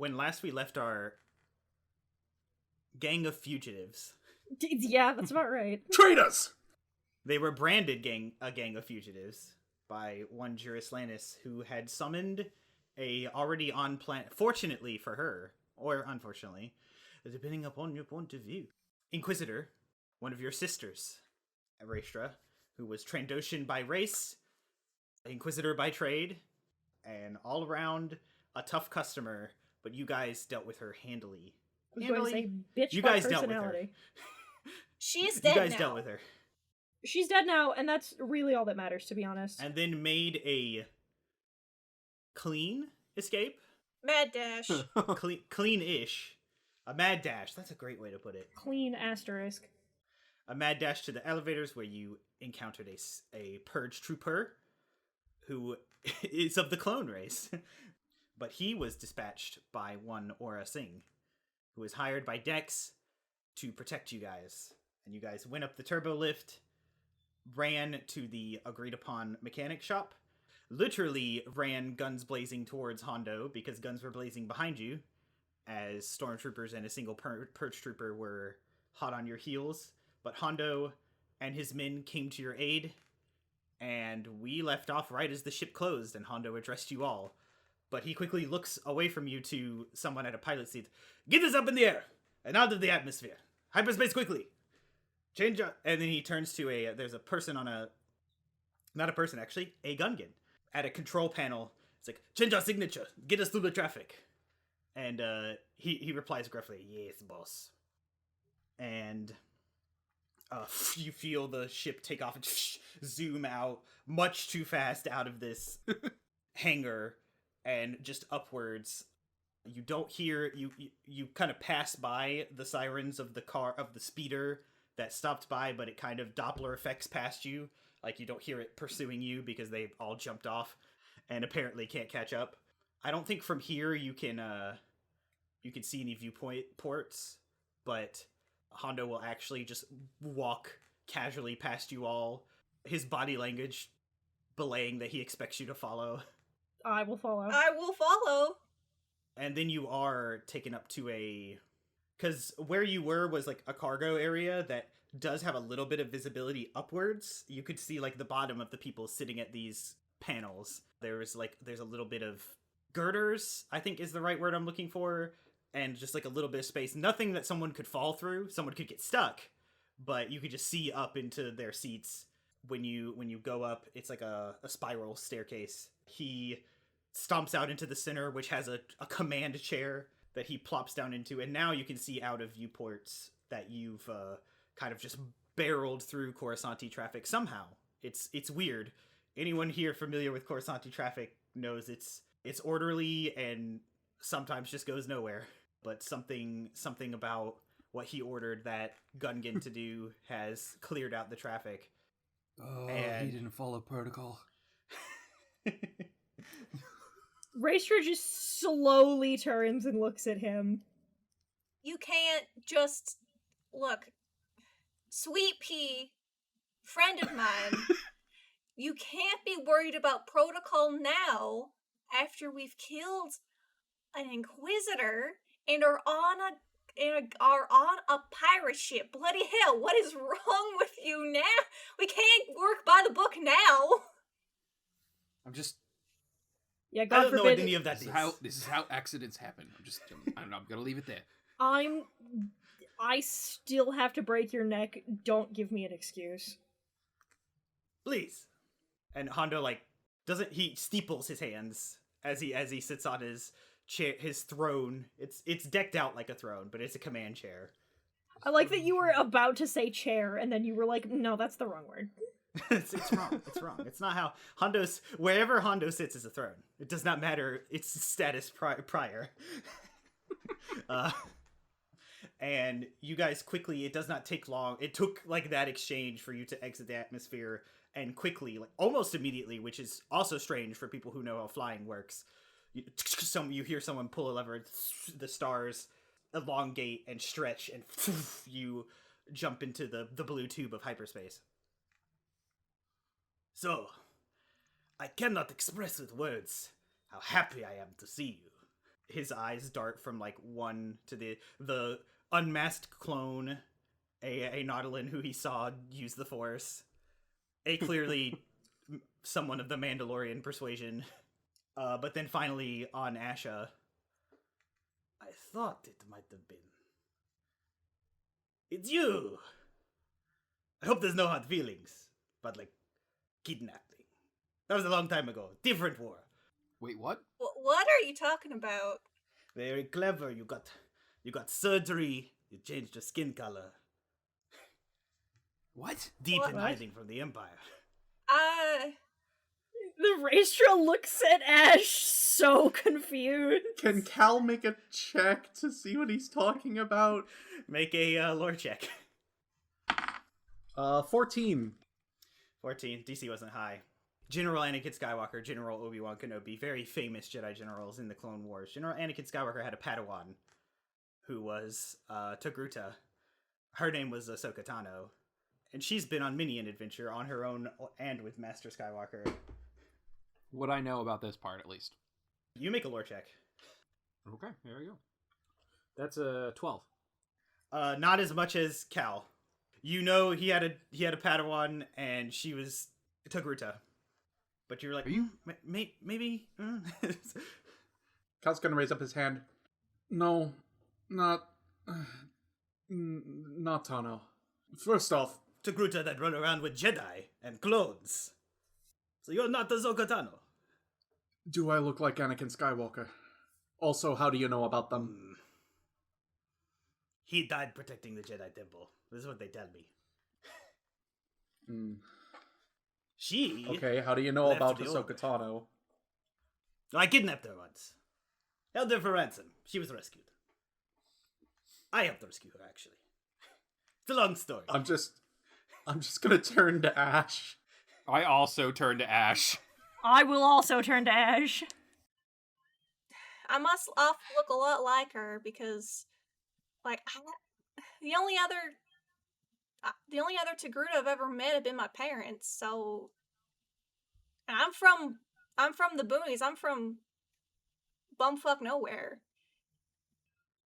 when last we left our gang of fugitives. Yeah, that's about right. Traitors! They were branded a gang of fugitives by one Jurislanis who had summoned a already on plan. Fortunately for her, or unfortunately, depending upon your point of view, Inquisitor, one of your sisters, Raestra, who was Trandoshan by race, Inquisitor by trade, and all around a tough customer. But you guys dealt with her handily. I was going to say, bitch, you by guys dealt with her. personality. She's dead now. You guys dealt with her. She's dead now, and that's really all that matters, to be honest. And then made a clean escape. Mad dash. Clean-ish. A mad dash. That's a great way to put it. Clean asterisk. A mad dash to the elevators where you encountered a purge trooper who is of the clone race. But he was dispatched by one Aura Singh, who was hired by Dex to protect you guys. And you guys went up the turbo lift, ran to the agreed-upon mechanic shop, literally ran guns blazing towards Hondo because guns were blazing behind you, as stormtroopers and a single purge trooper were hot on your heels. But Hondo and his men came to your aid, and we left off right as the ship closed, and Hondo addressed you all. But he quickly looks away from you to someone at a pilot seat. Get us up in the air and out of the atmosphere. Hyperspace quickly. Change up. And then he turns to there's a person on not a person actually, a Gungan at a control panel. It's like, change our signature. Get us through the traffic. And he replies gruffly, yes, boss. And you feel the ship take off and zoom out much too fast out of this hangar and just upwards. You don't hear, you kind of pass by the sirens of the speeder that stopped by, but it kind of Doppler effects past you. Like, you don't hear it pursuing you because they've all jumped off and apparently can't catch up. I don't think from here you can see any viewpoint ports, but Hondo will actually just walk casually past you all, his body language belaying that he expects you to follow. I will follow. I will follow. And then you are taken up to because where you were was like a cargo area that does have a little bit of visibility upwards. You could see like the bottom of the people sitting at these panels. There's a little bit of girders, I think is the right word I'm looking for, and just like a little bit of space. Nothing that someone could fall through. Someone could get stuck, but you could just see up into their seats. When you go up, it's like a spiral staircase. He stomps out into the center, which has a command chair that he plops down into, and now you can see out of viewports that you've kind of just barreled through Coruscanti traffic somehow. It's weird. Anyone here familiar with Coruscanti traffic knows it's orderly and sometimes just goes nowhere. But something about what he ordered that Gungan to do has cleared out the traffic. Oh, and he didn't follow protocol. Raestra just slowly turns and looks at him. You can't just... Look, Sweet Pea, friend of mine, you can't be worried about protocol now after we've killed an Inquisitor and are on a pirate ship. Bloody hell, what is wrong with you now? We can't work by the book now. I'm just... Yeah, I God don't know forbid. what any of that is. This is how accidents happen. I don't know, I'm gonna leave it there. I still have to break your neck. Don't give me an excuse. Please. And Hondo he steeples his hands as he sits on his chair, his throne. It's decked out like a throne, but it's a command chair. I like that you were about to say chair, and then you were like, no, that's the wrong word. It's wrong. It's wrong. It's not how wherever Hondo sits is a throne. It does not matter its status prior. And you guys quickly, it does not take long. It took like that exchange for you to exit the atmosphere, and quickly, like almost immediately, which is also strange for people who know how flying works. You hear someone pull a lever, the stars elongate and stretch, and you jump into the blue tube of hyperspace. So, I cannot express with words how happy I am to see you. his eyes dart from like one to the unmasked clone, a Nautilin who he saw use the Force, a clearly someone of the Mandalorian persuasion, but then finally on Asha. I thought it might have been. It's you! I hope there's no hard feelings, but like, kidnapping. That was a long time ago. Different war. Wait, what? What are you talking about? Very clever. You got surgery. You changed your skin color. What? Deep in What? hiding from the Empire. The Raestra looks at Ash so confused. Can Cal make a check to see what he's talking about? Make a lore check. 14. 14. DC wasn't high. General Anakin Skywalker, General Obi-Wan Kenobi, very famous Jedi generals in the Clone Wars. General Anakin Skywalker had a Padawan who was Togruta. Her name was Ahsoka Tano. And she's been on many an adventure on her own and with Master Skywalker. What I know about this part, at least. You make a lore check. Okay, there we go. That's a 12. Not as much as Cal. You know he had a Padawan and she was Togruta. But you're like, Are you? Maybe? Cal's gonna raise up his hand. No, not Tano. First off, Togruta that run around with Jedi and clones. So you're not Ahsoka Tano. do I look like Anakin Skywalker? Also, how do you know about them? He died protecting the Jedi Temple. This is what they tell me. She... Okay, how do you know left about the Ahsoka orbit. Tano? I kidnapped her once. Held her for ransom. She was rescued. I helped rescue her, actually. It's a long story. I'm just gonna turn to Ash. I also turn to Ash. I will also turn to Ash. I must look a lot like her because, like, the only other Togruta I've ever met have been my parents. So, and I'm from the boonies. I'm from bumfuck nowhere.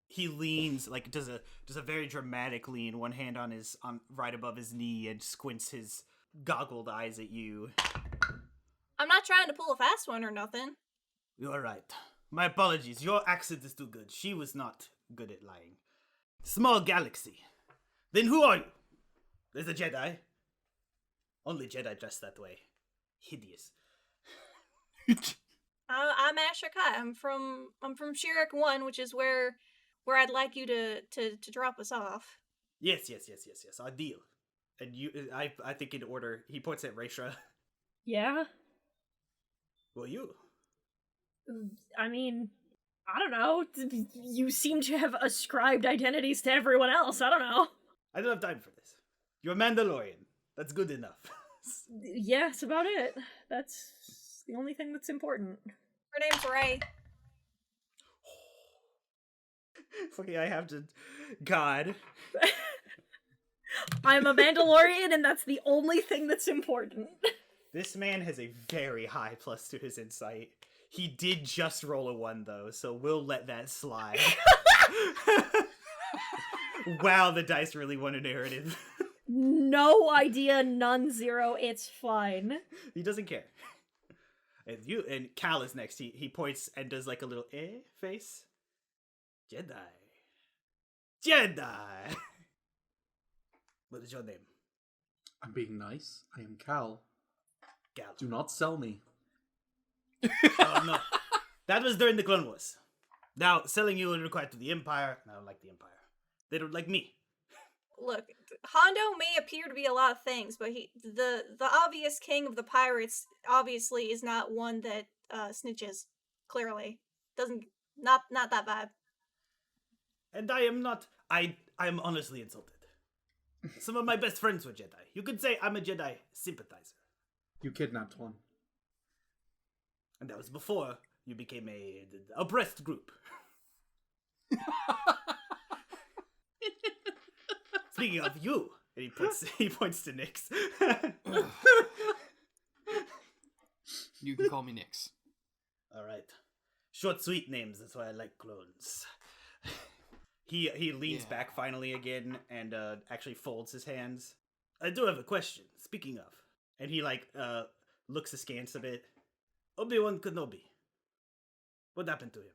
He leans, like, does a very dramatic lean, one hand on right above his knee, and squints his goggled eyes at you. I'm not trying to pull a fast one or nothing. You're right. My apologies. Your accent is too good. She was not good at lying. Small galaxy. Then who are you? There's a Jedi. Only Jedi dress that way. Hideous. I'm Ashaa-kai. I'm from Shirak 1, which is where I'd like you to drop us off. Yes. Our deal. And I think in order, he points at Raestra. Yeah? Well, you. I mean, I don't know. You seem to have ascribed identities to everyone else. I don't know. I don't have time for this. You're a Mandalorian. That's good enough. Yeah, that's about it. That's the only thing that's important. Her name's Ray. Fucking, I have to... God. I'm a Mandalorian, and that's the only thing that's important. This man has a very high plus to his insight. He did just roll a 1, though, so we'll let that slide. Wow, the dice really want a narrative. No idea, none, 0, it's fine. He doesn't care. And Cal is next. He points and does like a little face. Jedi. What is your name? I'm being nice. I am Cal. Cal. Do not sell me. Oh, no. That was during the Clone Wars. Now, selling you would require to the Empire. I don't like the Empire. They don't like me. Look, Hondo may appear to be a lot of things, but the obvious king of the pirates obviously is not one that snitches. Clearly, not that vibe. And I am not. I am honestly insulted. Some of my best friends were Jedi. You could say I'm a Jedi sympathizer. You kidnapped one. And that was before you became a oppressed group. Speaking of you, and he points to Nyx. You can call me Nyx. All right. Short, sweet names. That's why I like clones. He leans back finally again and actually folds his hands. I do have a question. Speaking of, and he looks askance a bit. Obi-Wan Kenobi. What happened to him?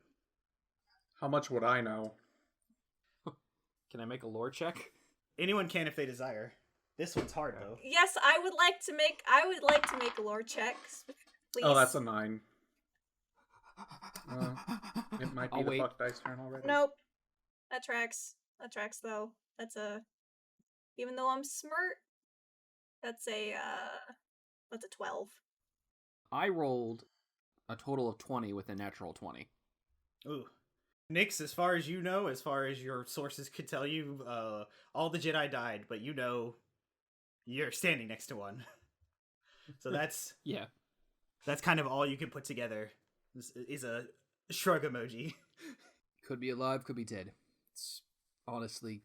How much would I know? Can I make a lore check? Anyone can if they desire. This one's hard though. Yes, I would like to make a lore check, please. Oh, that's a 9. It might be I'll the wait. fuck dice turn already. Nope. That tracks. That tracks though. That's a even though I'm smart, that's a 12. I rolled a total of 20 with a natural 20. Ooh. Nyx, as far as you know, as far as your sources could tell you, all the Jedi died, but you know you're standing next to one. So that's Yeah. that's kind of all you can put together. This is a shrug emoji. Could be alive, could be dead. It's honestly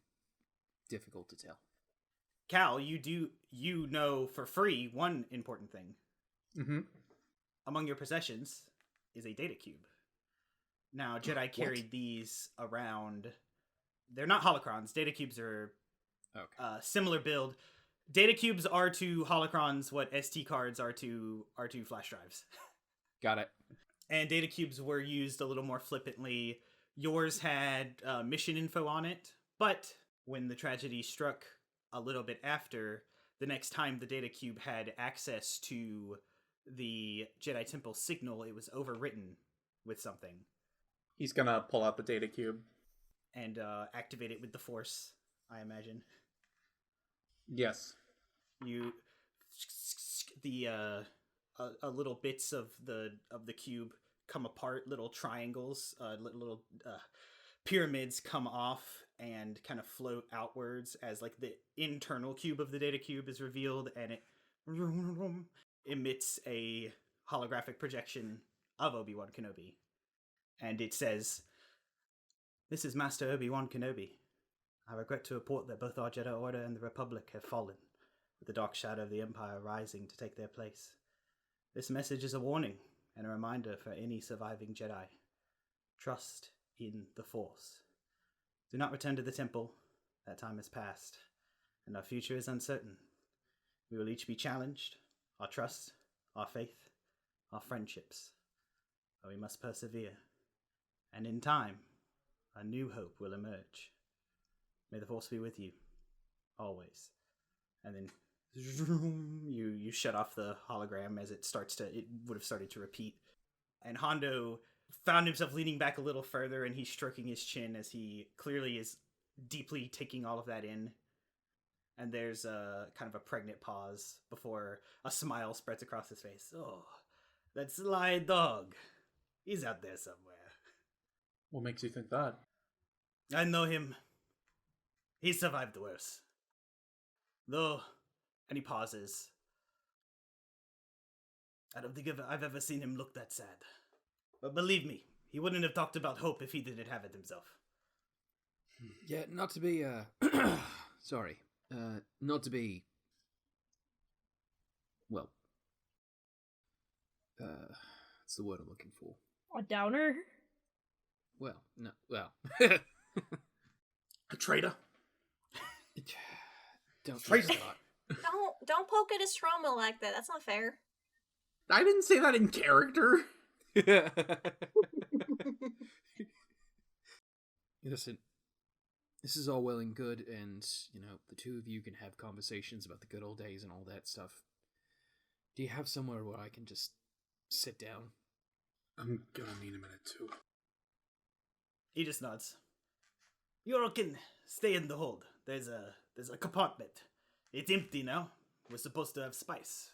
difficult to tell. Cal, you know for free one important thing. Mm-hmm. Among your possessions is a data cube. Now, Jedi carried these around. They're not holocrons. Data cubes are similar build. Data cubes are to holocrons what SD cards are to flash drives. Got it. And data cubes were used a little more flippantly. Yours had mission info on it, but when the tragedy struck a little bit after, the next time the data cube had access to the Jedi Temple signal, it was overwritten with something. He's gonna pull out the data cube. And activate it with the Force, I imagine. Yes. You a little bits of the cube come apart, little triangles, little pyramids come off and kind of float outwards as like the internal cube of the data cube is revealed, and it emits a holographic projection of Obi-Wan Kenobi. And it says, "This is Master Obi-Wan Kenobi. I regret to report that both our Jedi Order and the Republic have fallen, with the dark shadow of the Empire rising to take their place. This message is a warning and a reminder for any surviving Jedi. Trust in the Force. Do not return to the temple. That time has passed, and our future is uncertain. We will each be challenged, our trust, our faith, our friendships. But we must persevere, and in time, a new hope will emerge. May the Force be with you, always." And then you shut off the hologram as it would have started to repeat. And Hondo found himself leaning back a little further, and he's stroking his chin as he clearly is deeply taking all of that in. And there's a kind of a pregnant pause before a smile spreads across his face. "Oh, that sly dog. He's out there somewhere." What makes you think that? "I know him. He survived worse. Though," and he pauses, "I don't think I've ever seen him look that sad. But believe me, he wouldn't have talked about hope if he didn't have it himself." Yeah, not to be, sorry. Not to be, well, what's the word I'm looking for? A downer? Well, no, well. A traitor? Don't Traitor. start. Don't poke at his trauma like that. That's not fair. I didn't say that in character. Listen, this is all well and good, and, the two of you can have conversations about the good old days and all that stuff. Do you have somewhere where I can just sit down? I'm gonna need a minute too. He just nods. "You can stay in the hold. There's a compartment. It's empty now. We're supposed to have spice."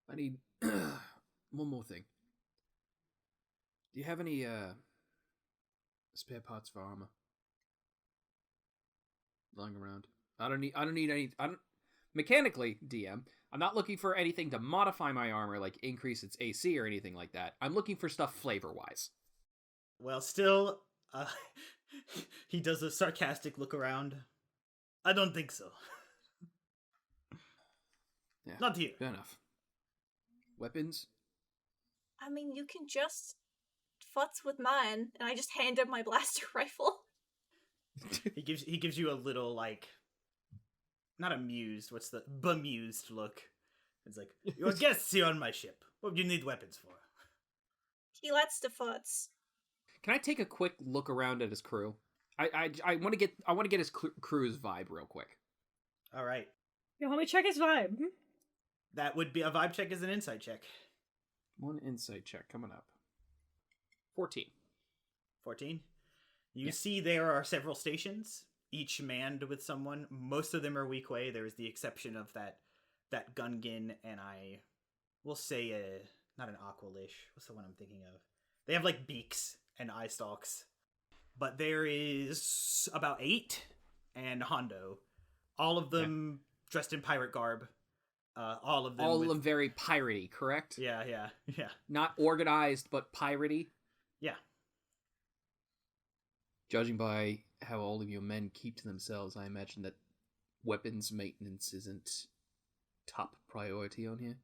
I need one more thing. Do you have any spare parts for armor lying around? I don't need any. Mechanically, DM, I'm not looking for anything to modify my armor, like increase its AC or anything like that. I'm looking for stuff flavor-wise. Well, still, he does a sarcastic look around. "I don't think so. Yeah, Not here." fair enough. Weapons? I mean, you can just futz with mine, and I just hand him my blaster rifle. He gives you a little, like, not amused, what's the bemused look. It's like, your guests here on my ship. What do you need weapons for? He lets the futz. Can I take a quick look around at his crew? I want to get his crew's vibe real quick. All right. Yo, let me check his vibe. That would be a vibe check is an insight check. One insight check coming up. 14. 14. You see there are several stations, each manned with someone. Most of them are Weequay. There is the exception of that Gungan, and I will say not an Aqualish. What's the one I'm thinking of? They have like beaks and eye stalks. But there is about 8 and Hondo. All of them dressed in pirate garb. All of them very piratey, correct? Yeah. Not organized, but piratey. Yeah. Judging by how all of your men keep to themselves, I imagine that weapons maintenance isn't top priority on here.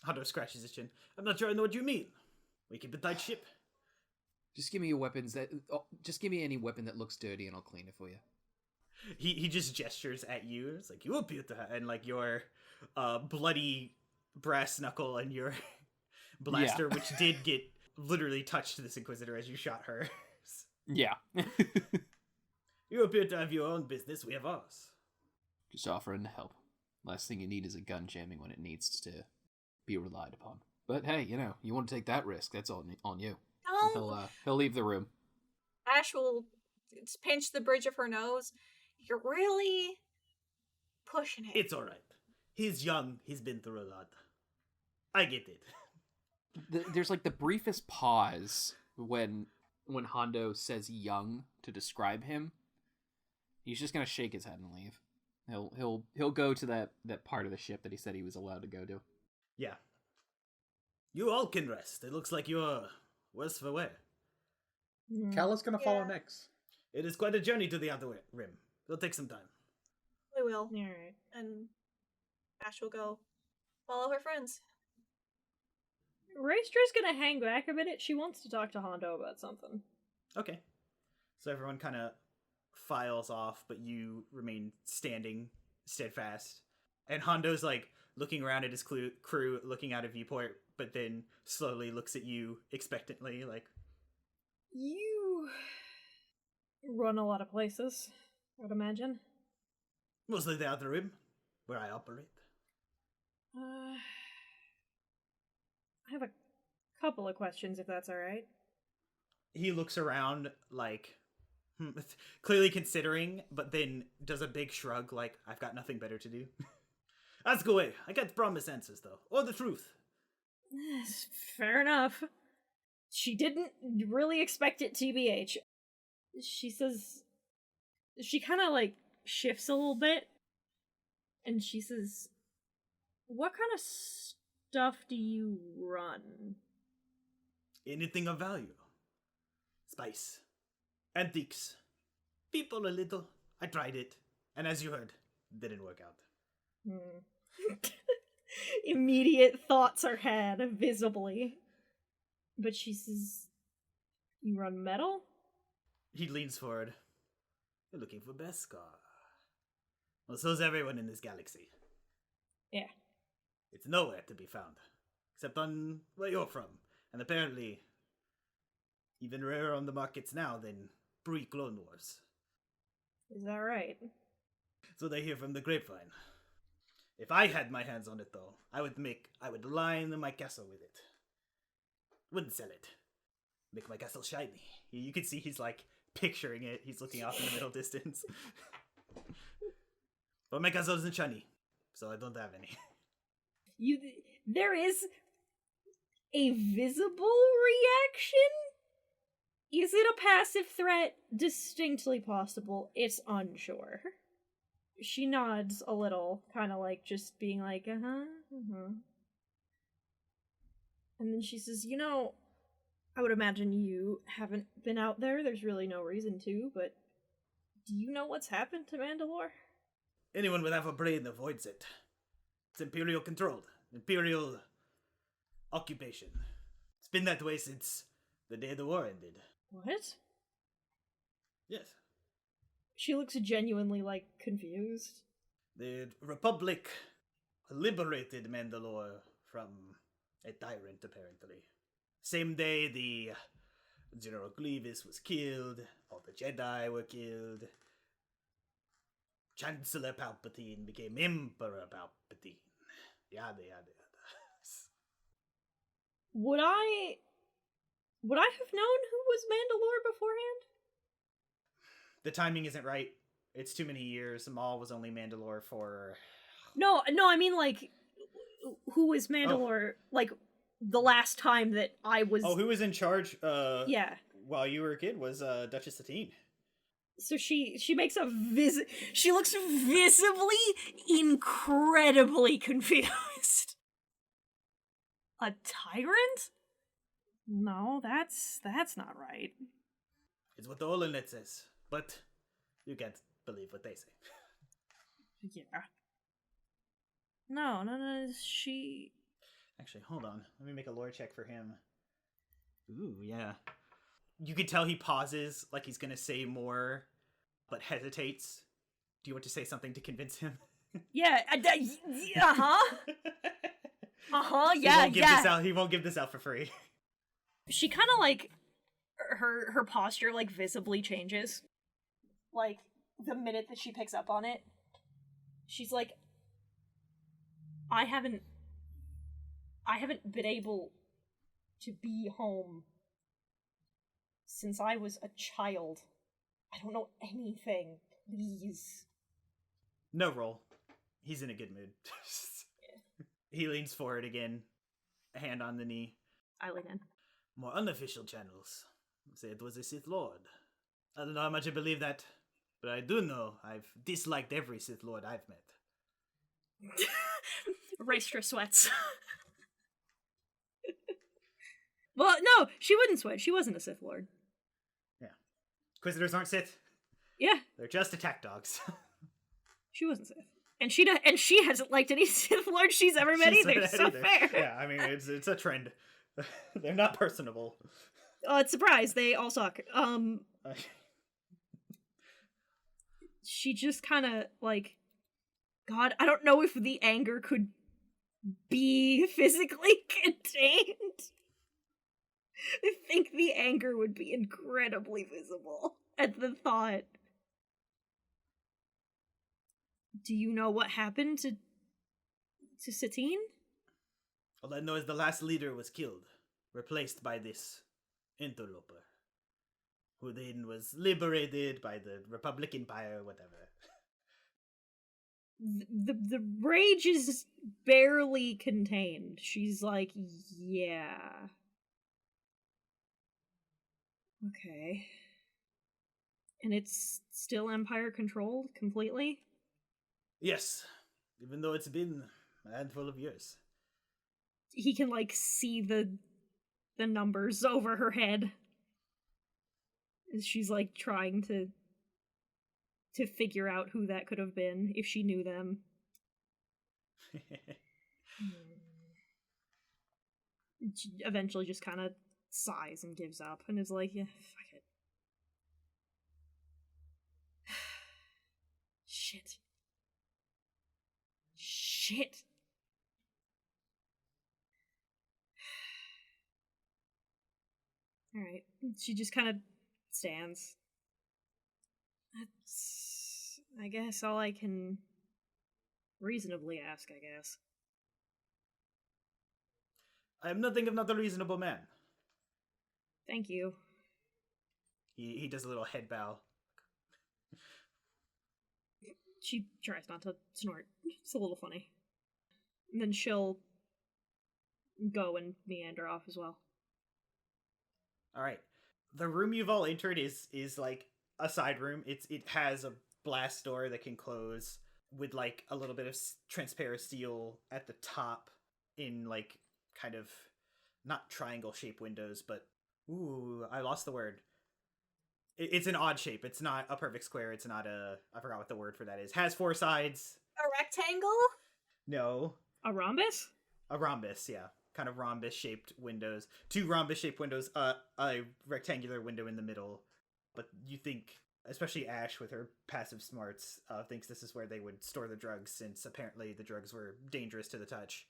Hondo scratches his chin. I'm not sure I know what you mean. We keep a tight ship. Just give me your weapons just give me any weapon that looks dirty and I'll clean it for you. He just gestures at you. It's like, you appear to have, and like your bloody brass knuckle and your blaster, which did get literally touched to this Inquisitor as you shot her. Yeah. You appear to have your own business. We have ours. Just offering to help. Last thing you need is a gun jamming when it needs to be relied upon. But hey, you want to take that risk, that's on you. No! He'll leave the room. Ash will pinch the bridge of her nose. You're really pushing it. It's alright. He's young. He's been through a lot. I get it. There's like the briefest pause when Hondo says young to describe him. He's just gonna shake his head and leave. He'll go to that part of the ship that he said he was allowed to go to. Yeah. You all can rest. It looks like you're worse for wear. Cal is gonna follow next. It is quite a journey to the outer rim. It'll take some time. We will. Alright. And Ash will go follow her friends. Raestra's gonna hang back a minute. She wants to talk to Hondo about something. Okay. So everyone kind of files off, but you remain standing steadfast. And Hondo's like looking around at his crew, looking out a viewport, but then slowly looks at you expectantly, like, You run a lot of places, I would imagine. mostly the outer rim, where I operate. I have a couple of questions, if that's alright. He looks around, like, clearly considering, but then does a big shrug, like, I've got nothing better to do. Ask away. I can't promise answers, though. Or the truth. Fair enough. She didn't really expect it, TBH. She says... She kind of, like, shifts a little bit. And she says... What kind of stuff do you run? Anything of value. Spice. Antiques. People a little. I tried it. And as you heard, didn't work out. Immediate thoughts are had, visibly. But she says, you run metal? He leans forward. You're looking for Beskar. Well, so's everyone in this galaxy. Yeah. It's nowhere to be found. Except on where you're from. And apparently, even rarer on the markets now than pre-Clone Wars. Is that right? So they hear from the grapevine. If I had my hands on it, though, I would line my castle with it. Wouldn't sell it. Make my castle shiny. You can see he's like picturing it. He's looking off in the middle distance. But my castle isn't shiny, so I don't have any. There is a visible reaction? Is it a passive threat? Distinctly possible. It's unsure. She nods a little, kind of like just being like, And then she says, I would imagine you haven't been out there. There's really no reason to, but do you know what's happened to Mandalore? Anyone with half a brain avoids it. It's Imperial controlled. Imperial occupation. It's been that way since The day the war ended. What? Yes. She looks genuinely, like, confused. The Republic liberated Mandalore from a tyrant, apparently. Same day the General Grievous was killed, all the Jedi were killed. Chancellor Palpatine became Emperor Palpatine. Yada, yada, yada. Would I have known who was Mandalore beforehand? The timing isn't right. It's too many years. Maul was only Mandalore for... No, I mean, like, who was Mandalore, like, the last time that I was... Oh, who was in charge, Yeah. while you were a kid was, Duchess Satine. So she makes a she looks visibly incredibly confused. A tyrant? No, that's not right. It's what the Holonet says, but you can't believe what they say. Yeah. No, she... Actually, hold on. Let me make a lore check for him. Ooh, yeah. You can tell he pauses, like he's gonna say more, but hesitates. Do you want to say something to convince him? Yeah, uh-huh. Uh-huh, yeah, He won't give this out for free. She kind of, like, her posture, like, visibly changes. Like, the minute that she picks up on it, she's like, I haven't been able to be home since I was a child. I don't know anything. Please. No roll. He's in a good mood. He leans forward again, a hand on the knee. I lean in. More unofficial channels say it was a Sith Lord. I don't know how much I believe that, but I do know I've disliked every Sith Lord I've met. Raestra sweats. Well, no, she wouldn't sweat. She wasn't a Sith Lord. Yeah. Inquisitors aren't Sith. Yeah. They're just attack dogs. She wasn't Sith. And she hasn't liked any Sith Lord she's ever met either, so fair. Yeah, I mean, it's a trend. They're not personable. It's a surprise, they all suck. She just kind of, like, God, I don't know if the anger could be physically contained. I think the anger would be incredibly visible at the thought. Do you know what happened to Satine? All I know is the last leader was killed, replaced by this interloper, who then was liberated by the Republic Empire, whatever. The rage is barely contained. She's like, yeah. Okay. And it's still Empire controlled completely? Yes, even though it's been a handful of years. He can, like, see the numbers over her head. She's, like, trying to figure out who that could have been, if she knew them. She eventually just kind of sighs and gives up, and is like, yeah, fuck it. Shit. Alright, she just kind of stands. That's, I guess, all I can reasonably ask, I guess. I am nothing if not a reasonable man. Thank you. He does a little head bow. She tries not to snort. It's a little funny. And then she'll go and meander off as well. Alright. The room you've all entered is like a side room. It has a blast door that can close with like a little bit of transparent steel at the top in like kind of not triangle shaped windows, but ooh, I lost the word. It's an odd shape. It's not a perfect square. It's not I forgot what the word for that is. Has 4 sides. A rectangle? No. A rhombus? A rhombus, yeah. kind of rhombus-shaped windows. 2 rhombus-shaped windows, a rectangular window in the middle. But you think, especially Ash with her passive smarts, thinks this is where they would store the drugs, since apparently the drugs were dangerous to the touch.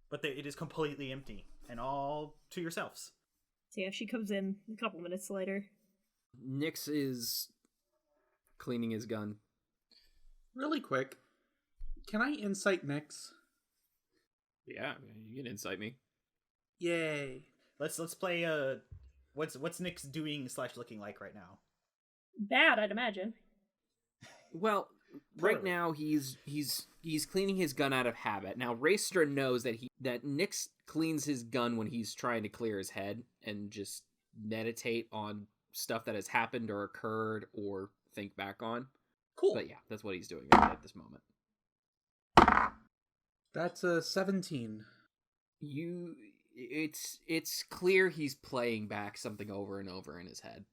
But it is completely empty, and all to yourselves. So yeah, she comes in a couple minutes later. Nyx is cleaning his gun. Really quick, can I insight Nyx? Yeah, you can incite me. Yay. Let's play what's Nyx doing / looking like right now? Bad, I'd imagine. Well, right now he's cleaning his gun out of habit. Now Raestra knows that Nyx cleans his gun when he's trying to clear his head and just meditate on stuff that has happened or occurred or think back on. Cool. But yeah, that's what he's doing at this moment. That's a 17. It's clear he's playing back something over and over in his head.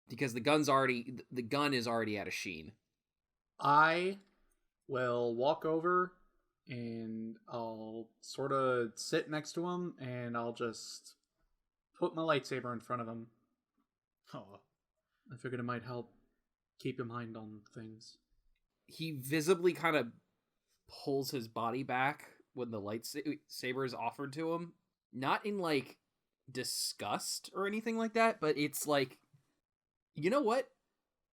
Because the gun is already out of sheen. I will walk over and I'll sort of sit next to him and I'll just put my lightsaber in front of him. Oh. I figured it might help keep your mind on things. He visibly kind of pulls his body back when the lightsaber is offered to him. Not in, like, disgust or anything like that, but it's like, you know what?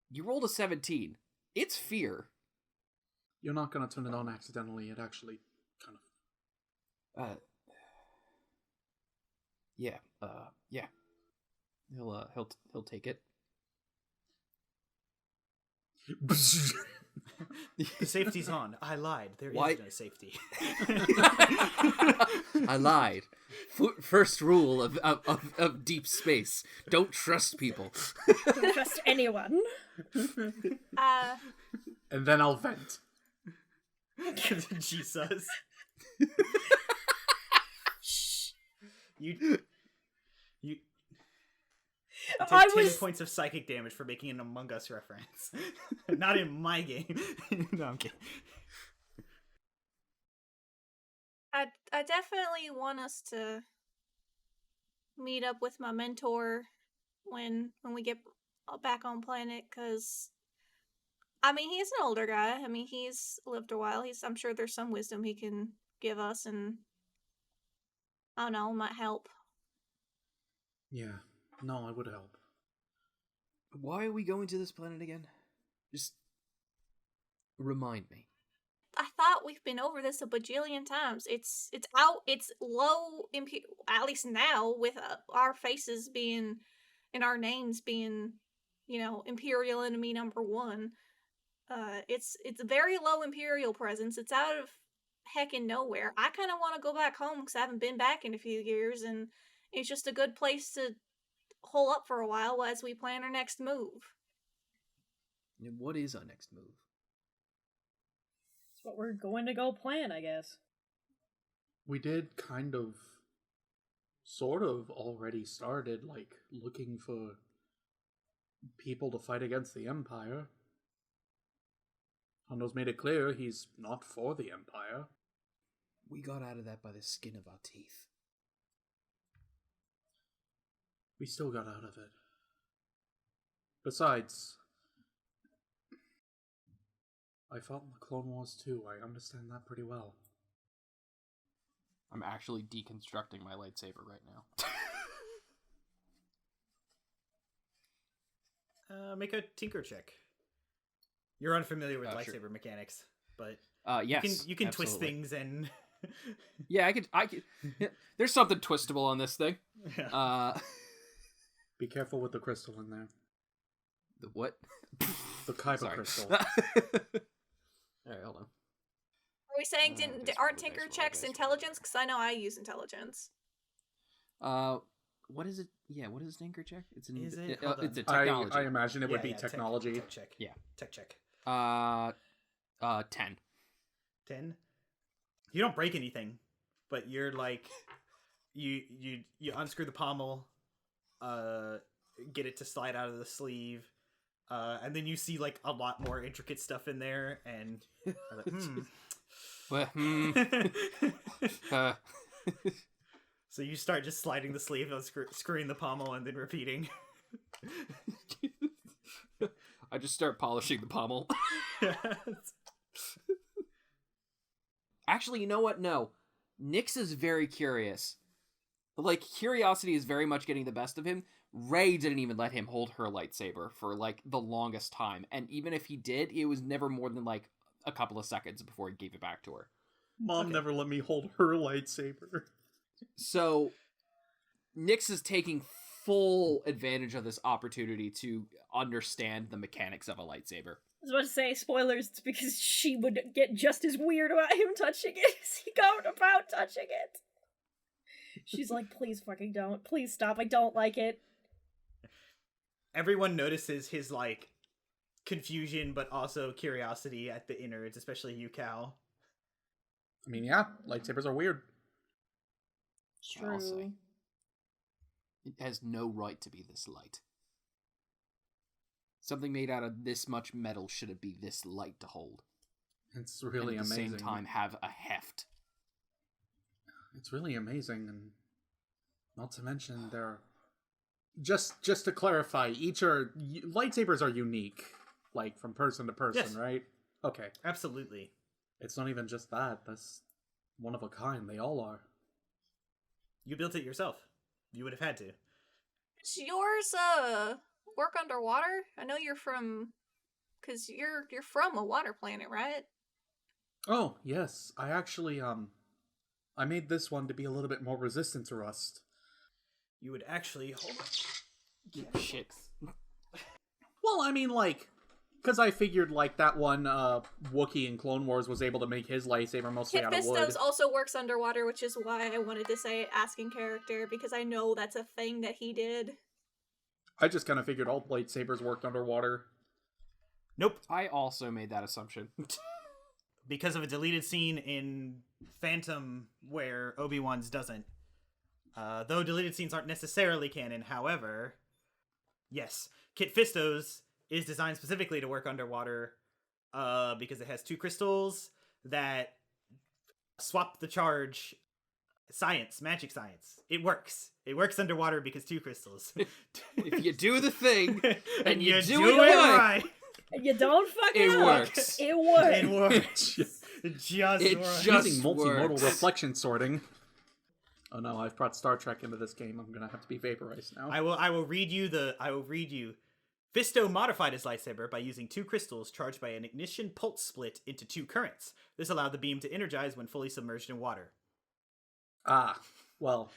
You rolled a 17. It's fear. You're not going to turn it on accidentally. It actually kind of... Yeah. He'll take it. The safety's on. I lied. There is no safety. I lied. First rule of deep space: don't trust people. Don't trust anyone. And then I'll vent. Jesus. You take 10 points of psychic damage for making an Among Us reference. Not in my game. No, I'm kidding. I definitely want us to meet up with my mentor when we get back on planet, because I mean, he's an older guy. I mean, he's lived a while. I'm sure there's some wisdom he can give us, and I don't know, might help. Yeah. No, it would help. Why are we going to this planet again? Just remind me. I thought we've been over this a bajillion times. It's low, at least now, with our faces being, and our names being, Imperial Enemy #1. It's a very low Imperial presence. It's out of heckin' nowhere. I kind of want to go back home because I haven't been back in a few years, and it's just a good place to hole up for a while as we plan our next move. And what is our next move? It's what we're going to go plan, I guess. We did sort of already started, like, looking for people to fight against the Empire. Hondo's made it clear he's not for the Empire. We got out of that by the skin of our teeth. We still got out of it. Besides, I fought in the Clone Wars too. I understand that pretty well. I'm actually deconstructing my lightsaber right now. Make a tinker check. You're unfamiliar with lightsaber sure. mechanics, but yes, you can twist absolutely. things and Yeah, I could. Yeah, there's something twistable on this thing. Yeah. Be careful with the crystal in there. The what? The Kyber Sorry. crystal. Alright, hold on. Are we saying Dice aren't roll, tinker dice roll, checks dice roll. intelligence? Because I know I use intelligence. What is it? Yeah, what is tinker check? It's an Is it? Hold it's a on. technology. I imagine it would be technology. Tech check. Yeah. Tech check. 10. 10. You don't break anything, but you're like, you unscrew the pommel, get it to slide out of the sleeve, and then you see like a lot more intricate stuff in there, and Well, So you start just sliding the sleeve, screwing the pommel, and then repeating. I just start polishing the pommel. Actually, you know what? No. Nyx is very curious. Like, curiosity is very much getting the best of him. Rey didn't even let him hold her lightsaber for, like, the longest time. And even if he did, it was never more than, like, a couple of seconds before he gave it back to her. Mom never let me hold her lightsaber. So, Nyx is taking full advantage of this opportunity to understand the mechanics of a lightsaber. I was about to say, spoilers, it's because she would get just as weird about him touching it as he got about touching it. She's like, please fucking don't. Please stop. I don't like it. Everyone notices his, like, confusion, but also curiosity at the innards, especially you, Cal. I mean, yeah, lightsabers are weird. I'll say. True. It has no right to be this light. Something made out of this much metal shouldn't be this light to hold. It's really and at the amazing. same time have a heft. It's really amazing, and not to mention they're just to clarify, lightsabers are unique, like from person to person, Yes. right? Okay. Absolutely. It's not even just that. That's one of a kind. They all are. You built it yourself. You would have had to. Does yours work underwater? I know you're from, because you're from a water planet, right? Oh yes, I actually I made this one to be a little bit more resistant to rust. You would actually hold. Shit. Well, I mean, like, because I figured, like, that one Wookiee in Clone Wars was able to make his lightsaber mostly Kit out of wood. Fisto's also works underwater, which is why I wanted to say asking character, because I know that's a thing that he did. I just kind of figured all lightsabers worked underwater. Nope. I also made that assumption. Because of a deleted scene in Phantom where Obi-Wan's doesn't. Though deleted scenes aren't necessarily canon, however, yes, Kit Fisto's is designed specifically to work underwater because it has two crystals that swap the charge. Magic science. It works. It works underwater because two crystals. If you do the thing, and you do it right. And you don't fuck it It up. works. It works. It works. It just It works. just Using multimodal works. reflection sorting. Oh no, I've brought Star Trek into this game. I'm gonna have to be vaporized now. I will read you. Fisto modified his lightsaber by using two crystals charged by an ignition pulse split into two currents. This allowed the beam to energize when fully submerged in water. Well,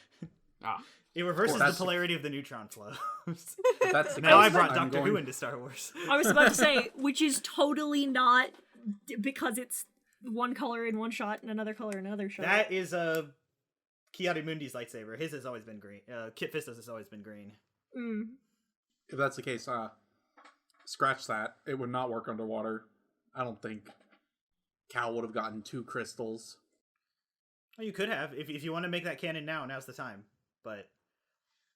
It reverses Well, the polarity of the neutron flow. if that's the Now I case, brought I'm Doctor Who going- into Star Wars. I was about to say, which is totally not because it's one color in one shot and another color in another shot. That is Ki-Adi-Mundi's lightsaber. His has always been green. Kit Fisto's has always been green. Mm. If that's the case, scratch that. It would not work underwater. I don't think Cal would have gotten two crystals. Well, you could have. If you want to make that canon now, now's the time. But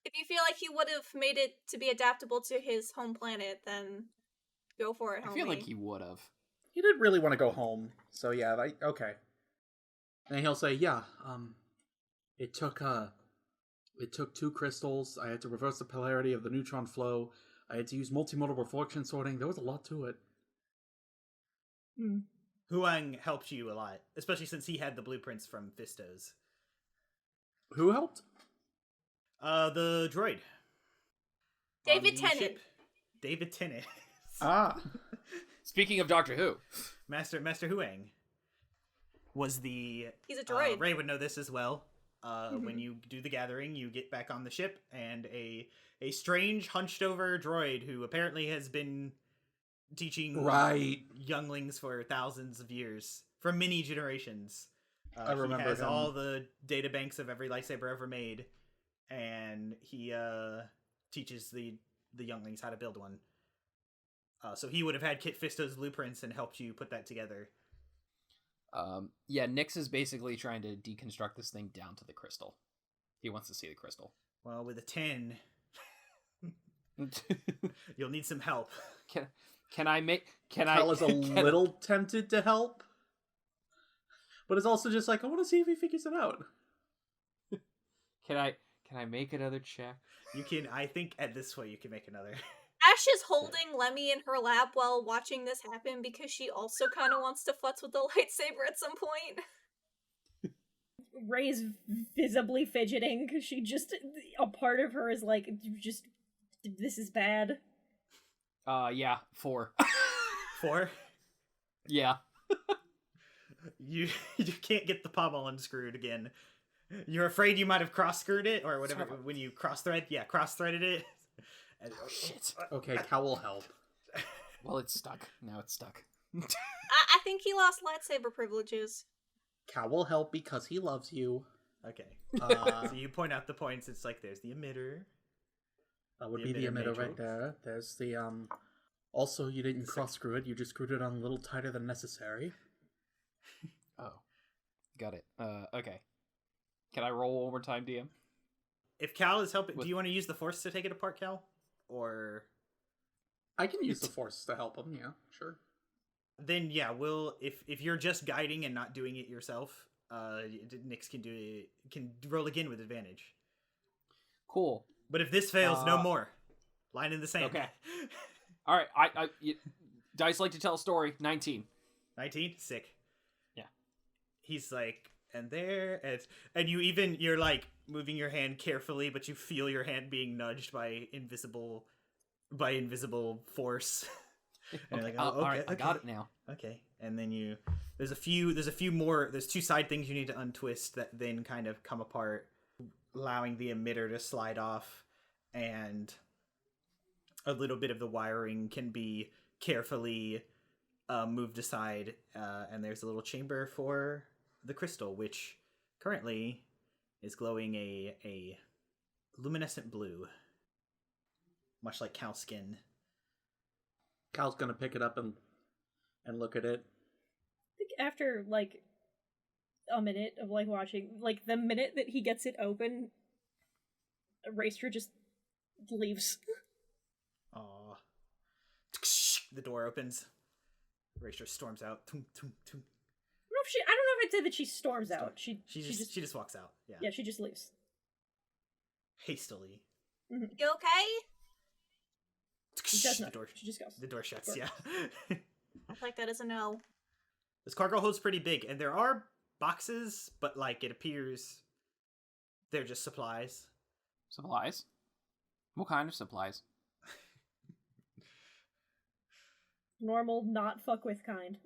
If you feel like he would have made it to be adaptable to his home planet, then go for it, homie. I feel like he would have. He didn't really want to go home, so yeah, okay. And he'll say, yeah, it took two crystals. I had to reverse the polarity of the neutron flow. I had to use multimodal reflection sorting. There was a lot to it. Mm. Huang helped you a lot, especially since he had the blueprints from Fisto's. Who helped? The droid. David On the Tennant. ship. David Tennant. Speaking of Doctor Who, Master Huang was the... He's a droid. Ray would know this as well. When you do the gathering, you get back on the ship, and a strange, hunched-over droid who apparently has been teaching younglings for thousands of years, for many generations. I remember he has him. all the data banks of every lightsaber ever made, and he teaches the younglings how to build one. So he would have had Kit Fisto's blueprints and helped you put that together. yeah, Nyx is basically trying to deconstruct this thing down to the crystal. He wants to see the crystal. Well, with a 10, you'll need some help. Cal is a little tempted to help, but is also just like, I want to see if he figures it out. Can I make another check? You can. I think at this point you can make another. Ash is holding Lemmy in her lap while watching this happen because she also kind of wants to futz with the lightsaber at some point. Ray's visibly fidgeting because she just, a part of her is like, just, this is bad. Yeah, 4. 4. Yeah. You can't get the pommel unscrewed again. You're afraid you might have cross-screwed it or whatever when you cross-threaded it. Oh shit. Okay, Cal will help. Well, it's stuck. Now it's stuck. I think he lost lightsaber privileges. Cal will help because he loves you. Okay. So you point out the points. It's like there's the emitter. That would be the emitter right matrix. there. There's the Also, you didn't cross screw it. You just screwed it on a little tighter than necessary. Oh, got it. Okay. Can I roll one more time, DM? If Cal is helping, do you want to use the force to take it apart, Cal? Or I can use the force to help him. Yeah, sure. then yeah, if you're just guiding and not doing it yourself, Nyx can roll again with advantage. Cool. But if this fails, no more. Line in the sand. Okay. All right. Dice like to tell a story. 19. 19? Sick. Yeah. He's like, and there, and you're like moving your hand carefully, but you feel your hand being nudged by invisible force. And you're like, oh, okay, all right, okay. I got it now. Okay. And then there's a few more, there's 2 side things you need to untwist that then kind of come apart, allowing the emitter to slide off, and a little bit of the wiring can be carefully moved aside, and there's a little chamber for the crystal, which currently is glowing a luminescent blue, much like cow skin. Cal's gonna pick it up and look at it. I think after, like, a minute of, like, watching, like, the minute that he gets it open, Raestra just leaves. Aw. The door opens. Raestra storms out. Tum, tum, tum. I don't know if I'd say that she storms out. She just walks out. Yeah. Yeah, she just leaves. Hastily. You okay? She does The not. door, She just goes. the door shuts, Door. yeah. I like that as a no. This cargo hold's pretty big, and there are boxes, but, like, it appears they're just supplies. Supplies? What kind of supplies? Normal, not fuck with kind.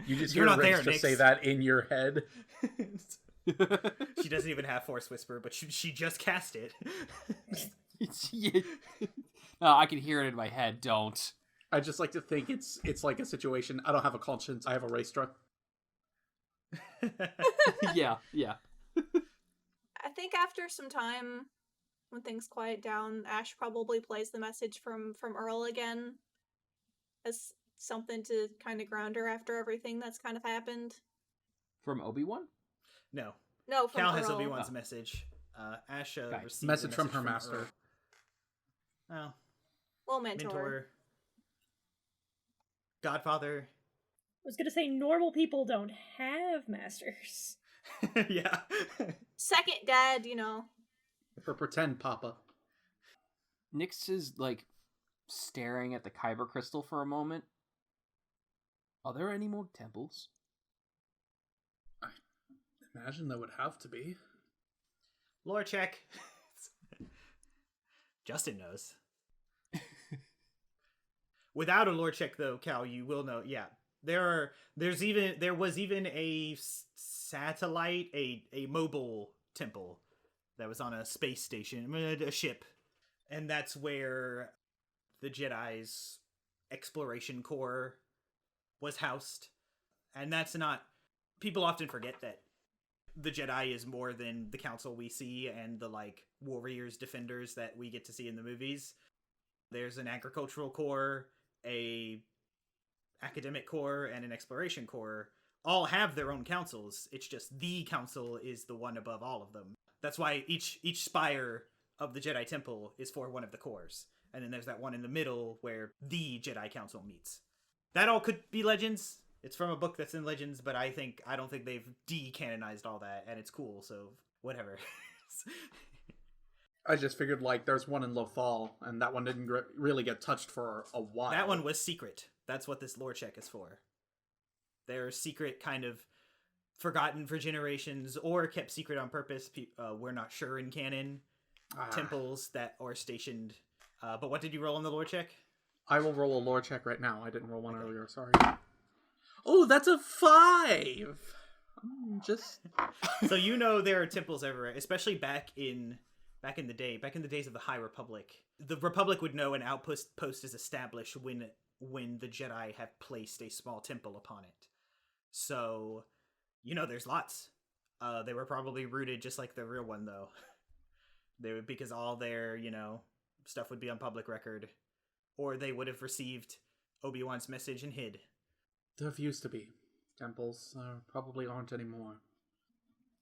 You just You're hear not there, Raestra Nyx. say that in your head. She doesn't even have Force Whisper, but she just cast it. No, I can hear it in my head. Don't. I just like to think it's like a situation. I don't have a conscience. I have a Raestra. Yeah. I think after some time, when things quiet down, Ash probably plays the message from Earl again as something to kind of ground her after everything that's kind of happened. From Obi-Wan? No. No, from Cal Earl. has Obi-Wan's message. Asha Okay. received Message a from her master. Earl. Oh. Well, mentor. Godfather. I was gonna say normal people don't have masters. Yeah. Second dad, you know. For pretend Papa. Nyx is, like, staring at the Kyber crystal for a moment. Are there any more temples? I imagine there would have to be. Lore check. Justin knows. Without a lore check, though, Cal, you will know. Yeah, there was even a satellite, a mobile temple that was on a space station, a ship, and that's where the Jedi's exploration core was housed. And that's not. People often forget that the Jedi is more than the Council we see and the, like, warriors, defenders that we get to see in the movies. There's an agricultural core, a academic core, and an exploration core. All have their own councils. It's just the council is the one above all of them. That's why each spire of the Jedi Temple is for one of the cores. And then there's that one in the middle where the Jedi Council meets. That all could be legends. It's from a book that's in Legends, but I don't think they've de-canonized all that, and it's cool, so whatever. I just figured, like, there's one in Lothal, and that one didn't really get touched for a while. That one was secret. That's what this lore check is for. They're secret, kind of forgotten for generations, or kept secret on purpose. We're not sure in canon. Temples that are stationed. But what did you roll on the lore check? I will roll a lore check right now. I didn't roll one earlier, sorry. Oh, that's a 5! Just... So you know there are temples everywhere, especially back in the days of the High Republic. The Republic would know an outpost is established when the Jedi have placed a small temple upon it. So, there's lots. They were probably rooted just like the real one, though. Because all their, stuff would be on public record. Or they would have received Obi-Wan's message and hid. There used to be temples. Probably aren't anymore.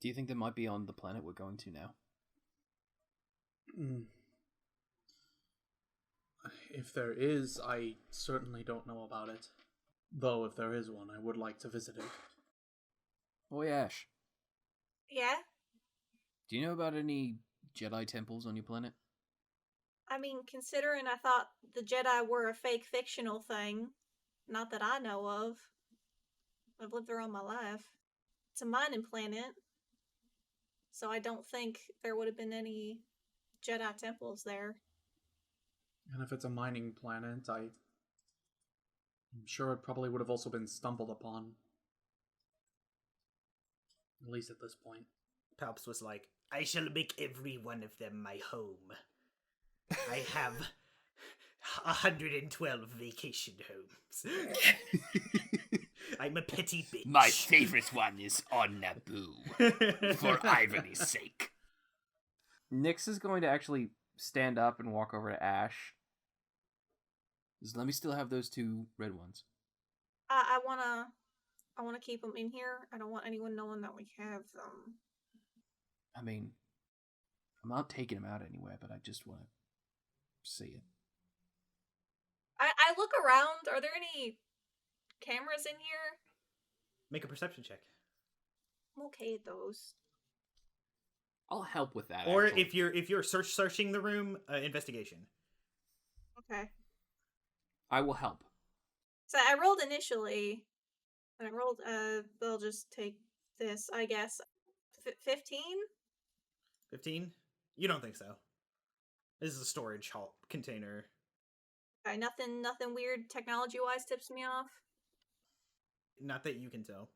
Do you think they might be on the planet we're going to now? If there is, I certainly don't know about it. Though if there is one, I would like to visit it. Boy, Ash. Yeah? Do you know about any Jedi temples on your planet? I mean, considering I thought the Jedi were a fake fictional thing, not that I know of. I've lived there all my life. It's a mining planet, so I don't think there would have been any Jedi temples there. And if it's a mining planet, I'm sure it probably would have also been stumbled upon. At least at this point. Palps was like, I shall make every one of them my home. I have 112 vacation homes. I'm a petty bitch. My favorite one is on Naboo, for irony's sake. Nyx is going to actually stand up and walk over to Ash. Just let me still have those 2 red ones. I wanna keep them in here. I don't want anyone knowing that we have them. I mean, I'm not taking them out anyway, but I just want to see it. I look around. Are there any cameras in here? Make a perception check. I'm okay at those. I'll help with that. Or actually. if you're searching the room, investigation. Okay. I will help. So I rolled initially. And I rolled, they'll just take this, I guess. 15? 15? You don't think so. This is a storage container. Okay, nothing weird technology-wise tips me off. Not that you can tell.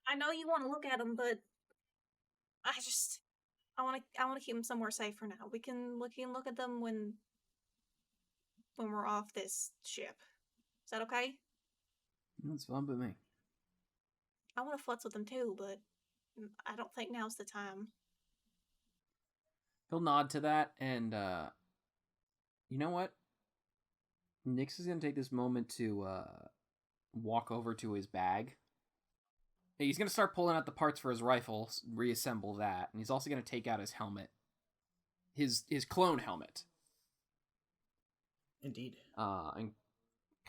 I know you want to look at them, but I want to keep them somewhere safe for now. We can look at them when we're off this ship. Is that okay? That's fine with me. I want to futz with them too, but I don't think now's the time. He'll nod to that, and you know what? Nyx is going to take this moment to walk over to his bag. He's going to start pulling out the parts for his rifle, reassemble that, and he's also going to take out his helmet. His clone helmet. Indeed. And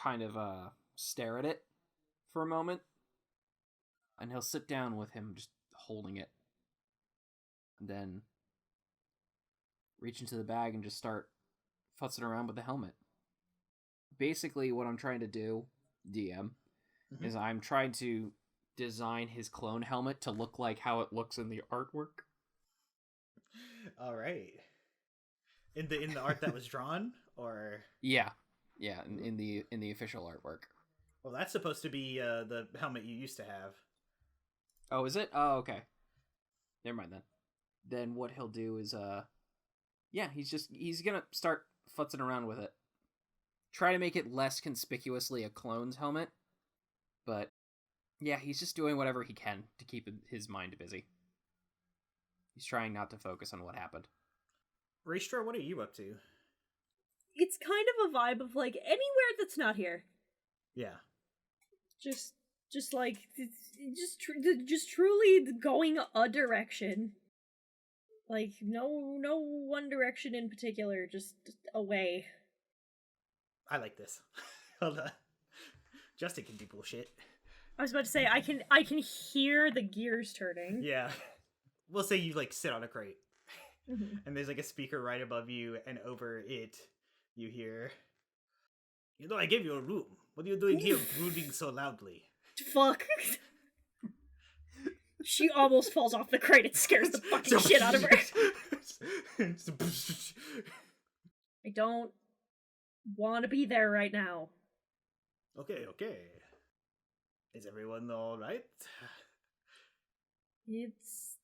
kind of stare at it for a moment. And he'll sit down with him, just holding it. And then reach into the bag and just start futzing around with the helmet. Basically, what I'm trying to do, DM, is I'm trying to design his clone helmet to look like how it looks in the artwork. All right. In the art that was drawn, or yeah, in the official artwork. Well, that's supposed to be the helmet you used to have. Oh, is it? Oh, okay. Never mind then. Then what he'll do is he's gonna start futzing around with it. Try to make it less conspicuously a clone's helmet. But yeah, he's just doing whatever he can to keep his mind busy. He's trying not to focus on what happened. Raestra, what are you up to? It's kind of a vibe of like anywhere that's not here. Yeah. Just like just truly going a direction. Like no one direction in particular, just away. I like this. Hold on. Justin can do bullshit. I was about to say, I can hear the gears turning. Yeah. We'll say you, like, sit on a crate. Mm-hmm. And there's, like, a speaker right above you, and over it, you hear... You know, I gave you a room. What are you doing here brooding so loudly? Fuck. She almost falls off the crate. It scares the fucking shit out of her. I don't want to be there right now. Okay. Is everyone alright? It's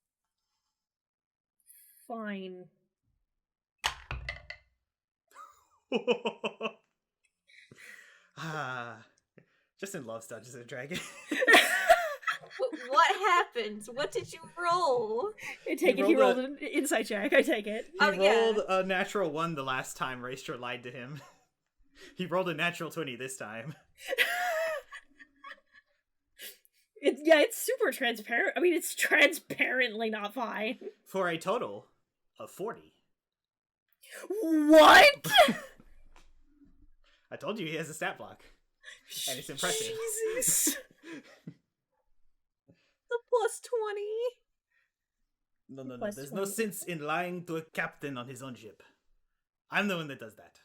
fine. Justin loves Dungeons and Dragons. What happened? What did you roll? I take it he rolled an insight check. I take it. He rolled a natural 1 the last time Raestra lied to him. He rolled a natural 20 this time. It's super transparent. I mean, it's transparently not fine. For a total of 40. What? I told you he has a stat block. And it's impressive. Jesus. The plus 20. No. Plus There's 20. no sense in lying to a captain on his own ship. I'm the one that does that.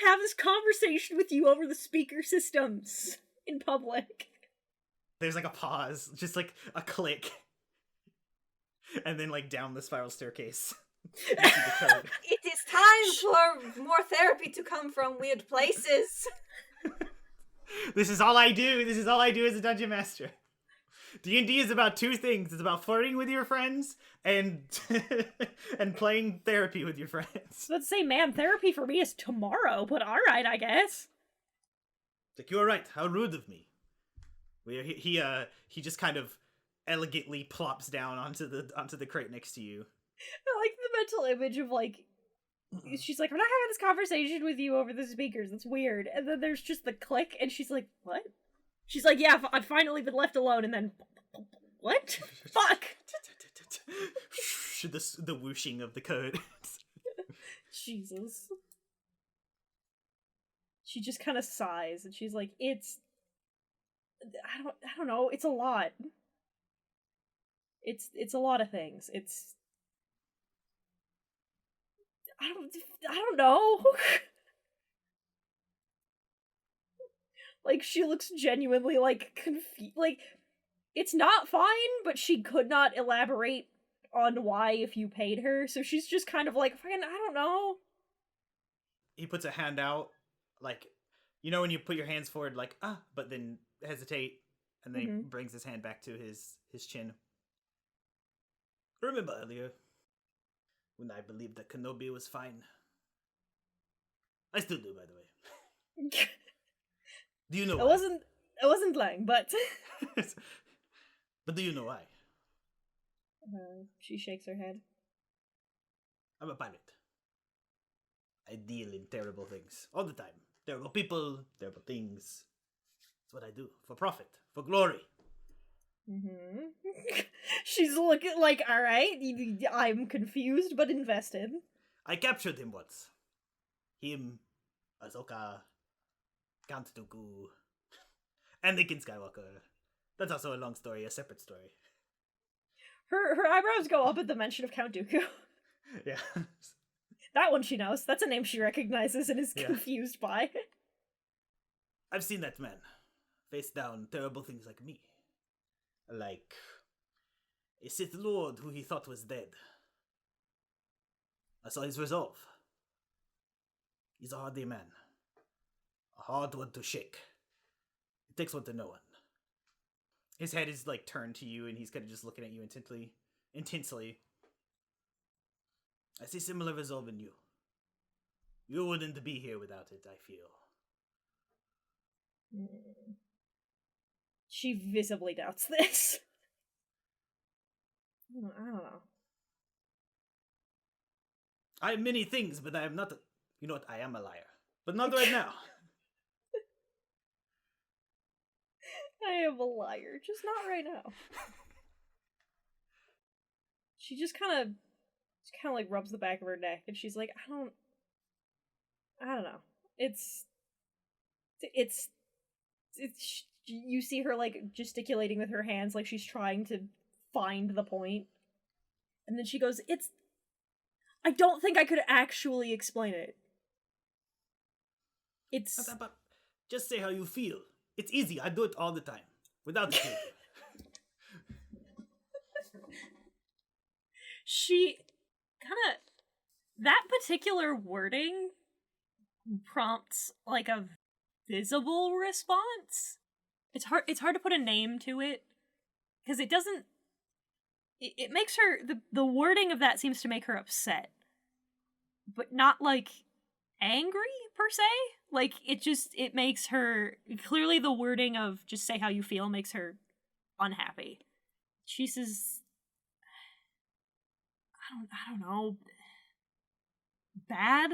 Have this conversation with you over the speaker systems in public. There's like a pause, just like a click. And then like down the spiral staircase. You see the code. It is time for more therapy to come from weird places. This is all I do. This is all I do as a dungeon master. D&D is about 2 things. It's about flirting with your friends and and playing therapy with your friends. Let's say, ma'am, therapy for me is tomorrow, but alright, I guess. Like, you're right. How rude of me. He just kind of elegantly plops down onto the crate next to you. I like the mental image of, like, she's like, I'm not having this conversation with you over the speakers, that's weird. And then there's just the click, and she's like, what? She's like, yeah, I've finally been left alone, and then, what? Fuck! The whooshing of the code. Jesus. She just kind of sighs, and she's like, I don't know, it's a lot. It's a lot of things. I don't know. Like, she looks genuinely, like, confused. Like, it's not fine, but she could not elaborate on why if you paid her, so she's just kind of like, fucking, I don't know. He puts a hand out, like, you know when you put your hands forward, like, but then hesitate, and then he brings his hand back to his chin. Remember earlier, when I believed that Kenobi was fine? I still do, by the way. Do you know why? I wasn't lying, but... But do you know why? She shakes her head. I'm a pirate. I deal in terrible things. All the time. Terrible people, terrible things. That's what I do. For profit. For glory. She's looking like, alright, I'm confused but invested. I captured him once. Him, Ahsoka, Count Dooku, Anakin Skywalker. That's also a long story, a separate story. Her eyebrows go up at the mention of Count Dooku. Yeah. That one she knows. That's a name she recognizes and is confused by. I've seen that man face down terrible things like me. Like a Sith Lord who he thought was dead. I saw his resolve. He's a hardy man. A hard one to shake. It takes one to know one. His head is like turned to you and he's kind of just looking at you intensely. I see similar resolve in you. You wouldn't be here without it, I feel. She visibly doubts this. I don't know. I am many things, but I am not you know what, I am a liar. But not right now. I am a liar, just not right now. She just kind of like rubs the back of her neck, and she's like, I don't know. It's You see her, like, gesticulating with her hands like she's trying to find the point. And then she goes, I don't think I could actually explain it. It's... But just say how you feel. It's easy. I do it all the time. Without the filter. She kind of... That particular wording prompts, like, a visible response. It's hard to put a name to it, because it doesn't... It makes her... The wording of that seems to make her upset. But not, like, angry, per se. Like, it makes her... Clearly the wording of just say how you feel makes her unhappy. She says... I don't know... Bad?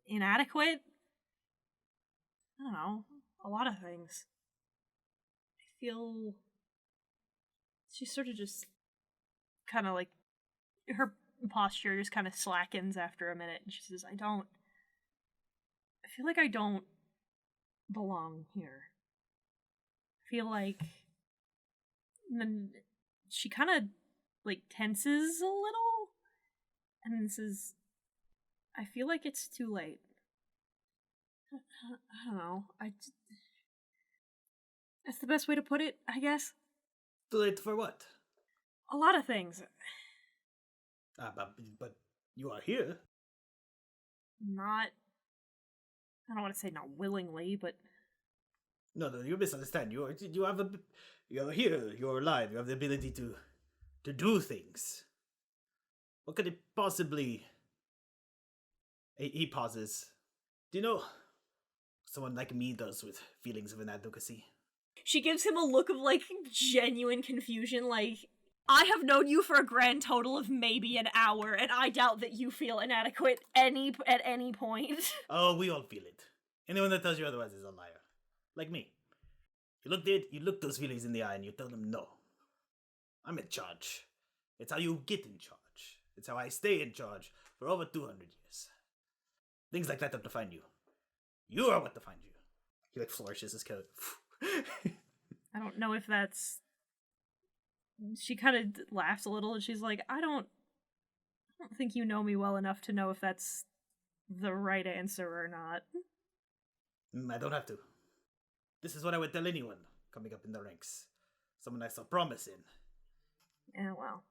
Inadequate? I don't know. A lot of things. I feel... She sort of just... kind of like... Her posture just kind of slackens after a minute, and she says, I feel like I don't belong here. I feel like... And then she kind of, like, tenses a little, and then says, I feel like it's too late. I don't know. That's the best way to put it, I guess. Too late for what? A lot of things. But you are here. Not... I don't want to say not willingly, but... No, you misunderstand. You're here. You're alive. You have the ability to do things. What could it possibly... He pauses. Do you know someone like me does with feelings of inadequacy? She gives him a look of, like, genuine confusion, like, I have known you for a grand total of maybe an hour, and I doubt that you feel inadequate at any point. Oh, we all feel it. Anyone that tells you otherwise is a liar. Like me. You look those feelings in the eye and you tell them no. I'm in charge. It's how you get in charge. It's how I stay in charge for over 200 years. Things like that don't define you. You are what defines you. He, like, flourishes his coat. I don't know if that's... She kind of laughs a little, and she's like, I don't think you know me well enough to know if that's the right answer or not. I don't have to. This is what I would tell anyone coming up in the ranks. Someone I saw promise in. Yeah, well,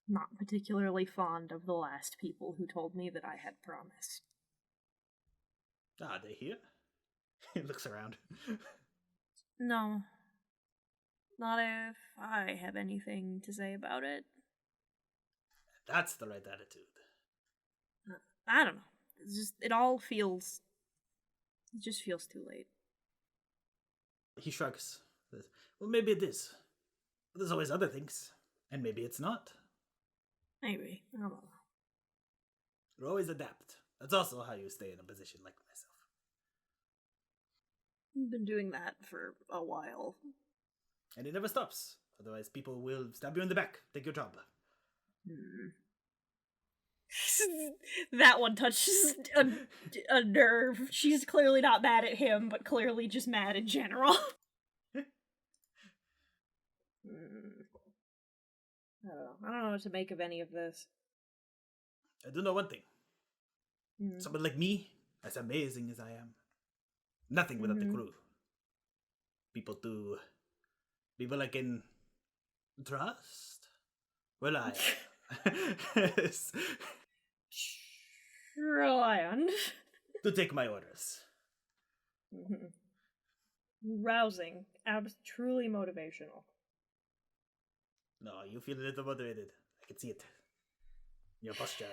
not particularly fond of the last people who told me that I had promise. Are they here? He looks around. No. Not if I have anything to say about it. That's the right attitude. I don't know. It's just, it just feels too late. He shrugs. Well, maybe it is. But there's always other things. And maybe it's not. Maybe. I don't know. You always adapt. That's also how you stay in a position like myself. I've been doing that for a while. And it never stops. Otherwise, people will stab you in the back. Take your job. That one touches a nerve. She's clearly not mad at him, but clearly just mad in general. I don't know what to make of any of this. I do know one thing. Someone like me, as amazing as I am, nothing without the crew. People I can trust, rely on. Rely on. To take my orders. Rousing. Truly motivational. No, you feel a little motivated. I can see it. Your posture.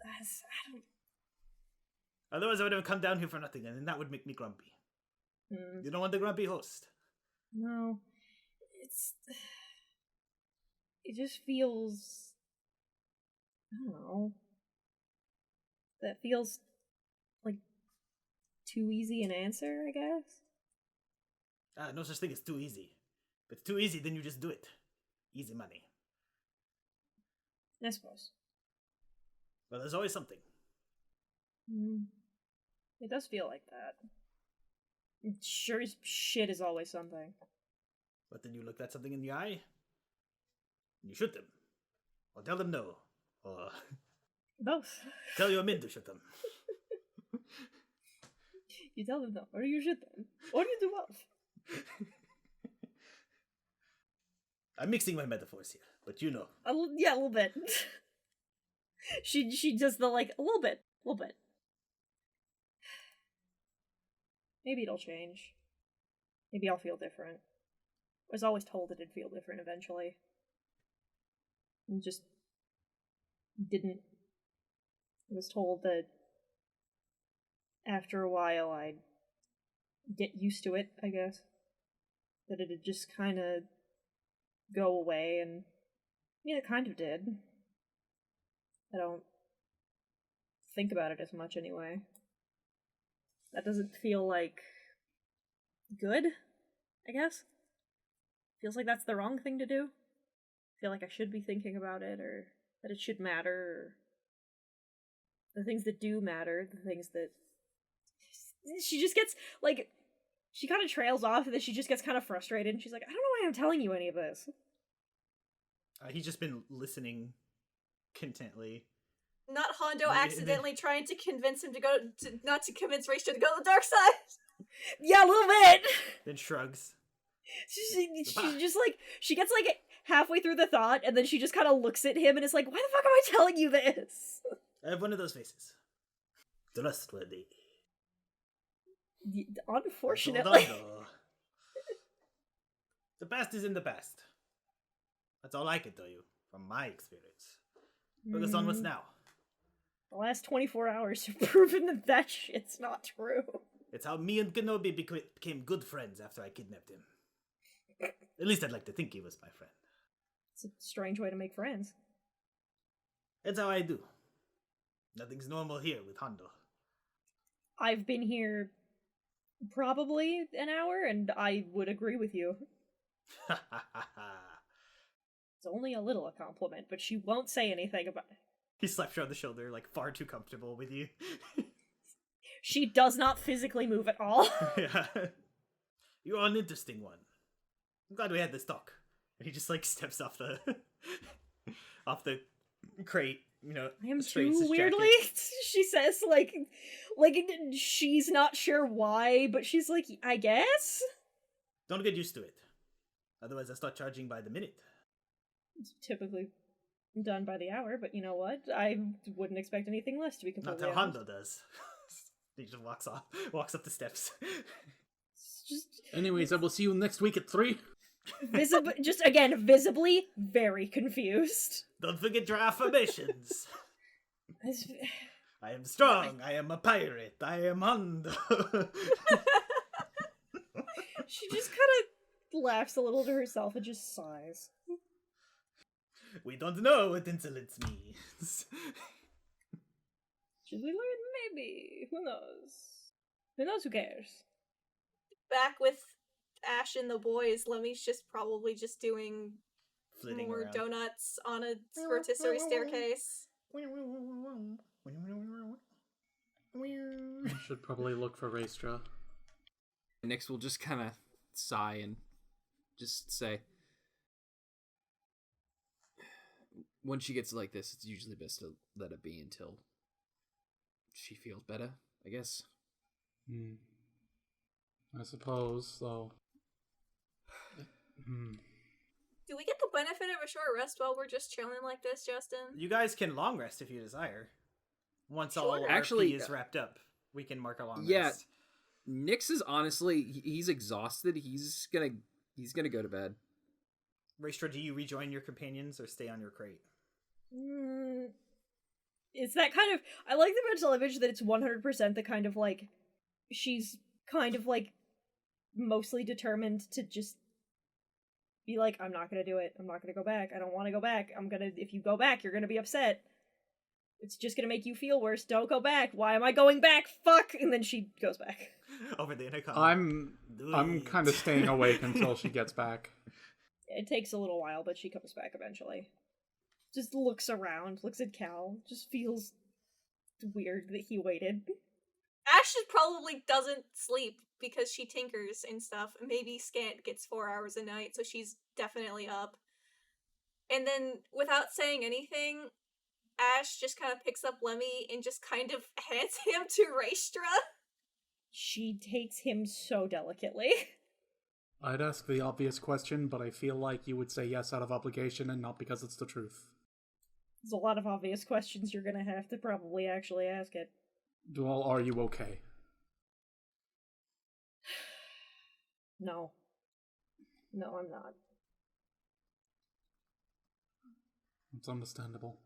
I don't... Otherwise, I would have come down here for nothing, and then that would make me grumpy. You don't want the grumpy host. No. It just feels... I don't know. That feels like too easy an answer, I guess? No such thing as too easy. If it's too easy, then you just do it. Easy money. I suppose. Well, there's always something. It does feel like that. Sure as shit is always something. But then you look that something in the eye, and you shoot them. Or tell them no. Or Both. tell your men to shoot them. You tell them no, or you shoot them. Or you do both. I'm mixing my metaphors here, but you know. Yeah, a little bit. She does the, like, a little bit. Maybe it'll change. Maybe I'll feel different. I was always told it'd feel different eventually. And just didn't. I was told that after a while I'd get used to it, I guess. That it'd just kind of go away, and yeah, it kind of did. I don't think about it as much anyway. That doesn't feel like good, I guess. Feels like that's the wrong thing to do. I feel like I should be thinking about it, or that it should matter, or the things that do matter, the things that... She just gets, like, she kind of trails off, and then she just gets kind of frustrated, and she's like, I don't know why I'm telling you any of this. He's just been listening contently. Not Hondo accidentally trying to convince him to go not to convince Raestra to go to the dark side. Yeah, a little bit. Then shrugs. She just, like, she gets, like, halfway through the thought, and then she just kind of looks at him and is like, why the fuck am I telling you this? I have one of those faces. Trustworthy. Unfortunately. The past is in the past. That's all I can tell you from my experience. Focus on what's now. The last 24 hours have proven that that shit's not true. It's how me and Kenobi became good friends after I kidnapped him. At least I'd like to think he was my friend. It's a strange way to make friends. That's how I do. Nothing's normal here with Hondo. I've been here probably an hour, and I would agree with you. Ha ha ha ha. It's only a little a compliment, but she won't say anything about it. He slaps her on the shoulder, like, far too comfortable with you. She does not physically move at all. Yeah. You're an interesting one. I'm glad we had this talk. And he just, like, steps off the off the crate, you know. I am straightens too his weirdly, jacket. she says, like, she's not sure why, but she's like, I guess? Don't get used to it. Otherwise I'll start charging by the minute. It's typically done by the hour, but you know what? I wouldn't expect anything less, to be completely Not how honest. Hondo does. He just walks up the steps. It's just Anyways, I will see you next week at 3. visibly very confused. Don't forget your affirmations. I am strong. I am a pirate. I am Hondo. She just kind of laughs a little to herself and just sighs. We don't know what insolence means. Should we learn? Maybe. Who knows? Who knows? Who cares? Back with Ash and the boys, Lemmy's just probably just doing Flitting more around. donuts on a rotisserie staircase. I should probably look for Raestra. Nyx will just kind of sigh and just say, when she gets like this, it's usually best to let it be until she feels better, I guess. I suppose, though. Do we get the benefit of a short rest while we're just chilling like this, Justin? You guys can long rest if you desire. Once all Sure. our Actually, RP is wrapped up, we can mark a long yeah. rest. Nyx is honestly, he's exhausted. He's gonna go to bed. Raestra, do you rejoin your companions or stay on your crate? It's that kind of... I like the mental image that it's 100% the kind of, like... She's kind of, like, mostly determined to just be like, I'm not gonna do it. I'm not gonna go back. I don't want to go back. If you go back, you're gonna be upset. It's just gonna make you feel worse. Don't go back. Why am I going back? Fuck! And then she goes back. Over the intercom. I'm kind of staying awake until she gets back. It takes a little while, but she comes back eventually. Just looks around, looks at Cal, just feels weird that he waited. Ash probably doesn't sleep because she tinkers and stuff. Maybe Scant gets 4 hours a night, so she's definitely up. And then, without saying anything, Ash just kind of picks up Lemmy and just kind of hands him to Raestra. She takes him so delicately. I'd ask the obvious question, but I feel like you would say yes out of obligation and not because it's the truth. There's a lot of obvious questions you're gonna have to probably actually ask it. Well, are you okay? No. No, I'm not. It's understandable.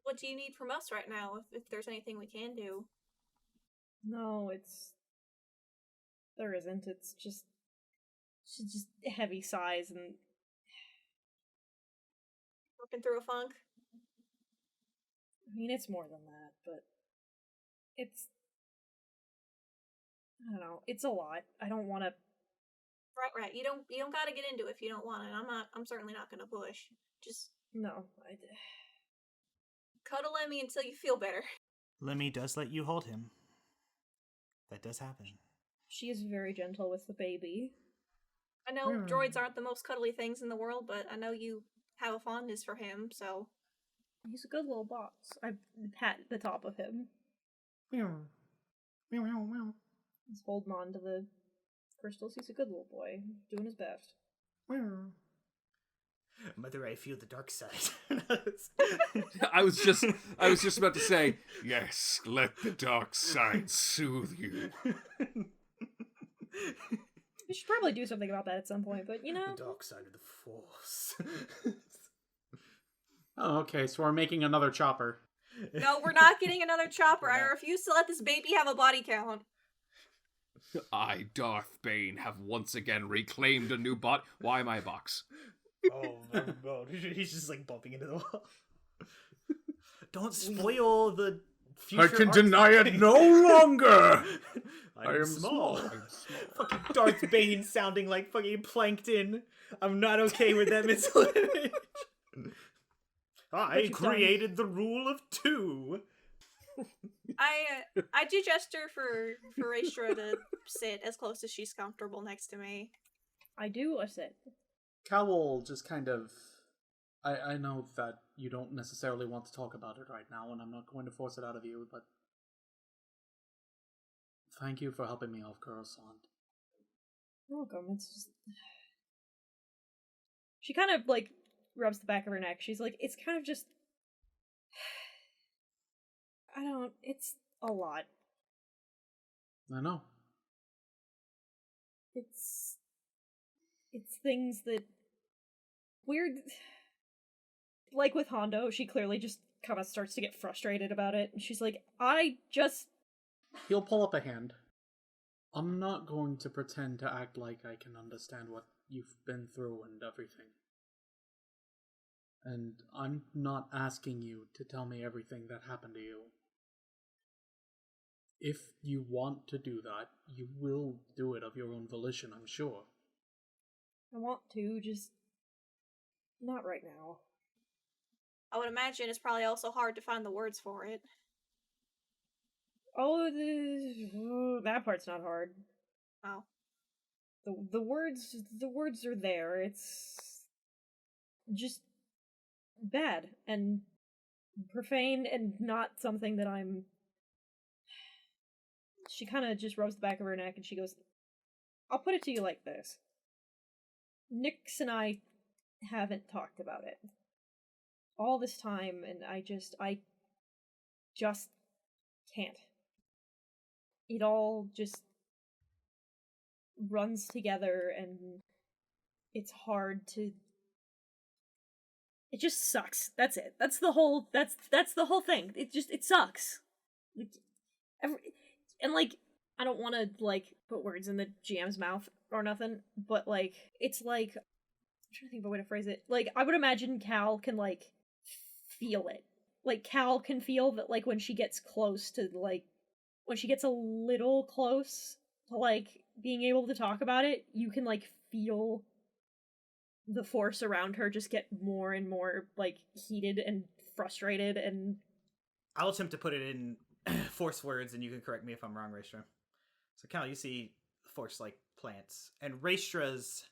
What do you need from us right now, if there's anything we can do? No, there isn't. She's just heavy sighs and... Working through a funk? I mean, it's more than that, but... It's... I don't know. It's a lot. I don't want to... Right. You don't gotta get into it if you don't want it. I'm certainly not gonna push. Just... No, cuddle Lemmy until you feel better. Lemmy does let you hold him. That does happen. She is very gentle with the baby. I know droids aren't the most cuddly things in the world, but I know you have a fondness for him, so... He's a good little boss. I pat the top of him. He's holding on to the crystals. He's a good little boy, doing his best. Mother, I feel the dark side. I was just about to say, yes, let the dark side soothe you. We should probably do something about that at some point, but you know... The dark side of the Force. Oh, okay, so we're making another chopper. No, we're not getting another chopper. I refuse to let this baby have a body count. I, Darth Bane, have once again reclaimed a new bot. Why my box? Oh my god. He's just like bumping into the wall. Don't spoil the future. I can art deny it thing. no longer! I am small. Fucking Darth Bane sounding like fucking Plankton. I'm not okay with that mental image. I created the rule of 2. I do gesture for Raestra to sit as close as she's comfortable next to me. I do a sit. Cal will just kind of... I know that you don't necessarily want to talk about it right now, and I'm not going to force it out of you, but... Thank you for helping me off Coruscant. You're welcome. It's just... She kind of, like, rubs the back of her neck. She's like, it's kind of just... It's a lot. I know. It's things that... Weird... Like with Hondo, she clearly just kind of starts to get frustrated about it. And she's like, He'll pull up a hand. I'm not going to pretend to act like I can understand what you've been through and everything. And I'm not asking you to tell me everything that happened to you. If you want to do that, you will do it of your own volition, I'm sure. I want to, just... Not right now. I would imagine it's probably also hard to find the words for it. Oh, that part's not hard. Oh. The words are there. It's just bad and profane and not something that I'm... She kind of just rubs the back of her neck and she goes, I'll put it to you like this. Nyx and I haven't talked about it all this time, and I just can't. It all just runs together, and it's hard to... It just sucks. That's it. That's the whole thing. It sucks. And like, I don't want to like put words in the GM's mouth or nothing, but like, it's like, I'm trying to think of a way to phrase it. Like, I would imagine Cal can like feel it. Like, Cal can feel that, like, when she gets close to, like, when she gets a little close to, like, being able to talk about it, you can, like, feel the force around her just get more and more, like, heated and frustrated, and... I'll attempt to put it in force words, and you can correct me if I'm wrong, Raestra. So, Cal, you see force-like plants, and Raestra's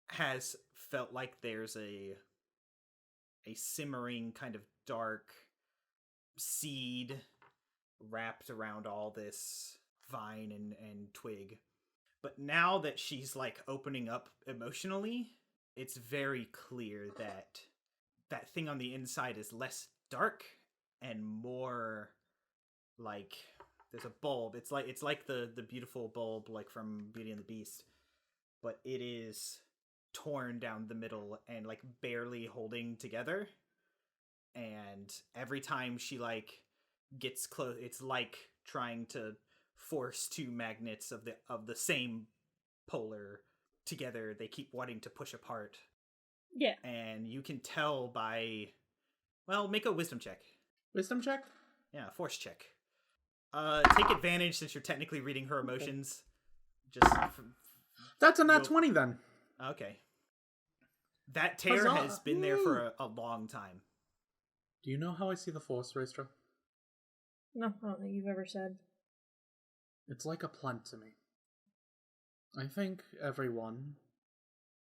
has felt like there's a simmering kind of dark seed wrapped around all this vine and twig. But now that she's like opening up emotionally, it's very clear that that thing on the inside is less dark and more like there's a bulb. It's like the beautiful bulb like from Beauty and the Beast, but it is torn down the middle and like barely holding together. And every time she like gets close, it's like trying to force two magnets of the same polar together. They keep wanting to push apart. Yeah. And you can tell by, well, make a wisdom check. Wisdom check? Yeah, force check. Take advantage since you're technically reading her emotions. Just That's a nat 20 then. okay. That tear Huzzah! has been there for a long time. Do you know how I see the Force, Raestra? No, I don't think you've ever said. It's like a plant to me. I think everyone,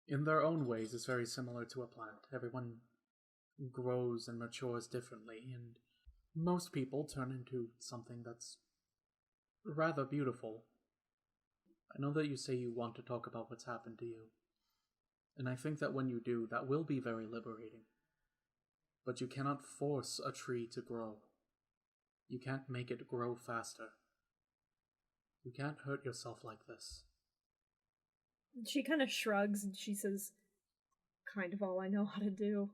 in their own ways, is very similar to a plant. Everyone grows and matures differently, and most people turn into something that's rather beautiful. I know that you say you want to talk about what's happened to you, and I think that when you do, that will be very liberating. But you cannot force a tree to grow. You can't make it grow faster. You can't hurt yourself like this. She kind of shrugs and she says, kind of all I know how to do.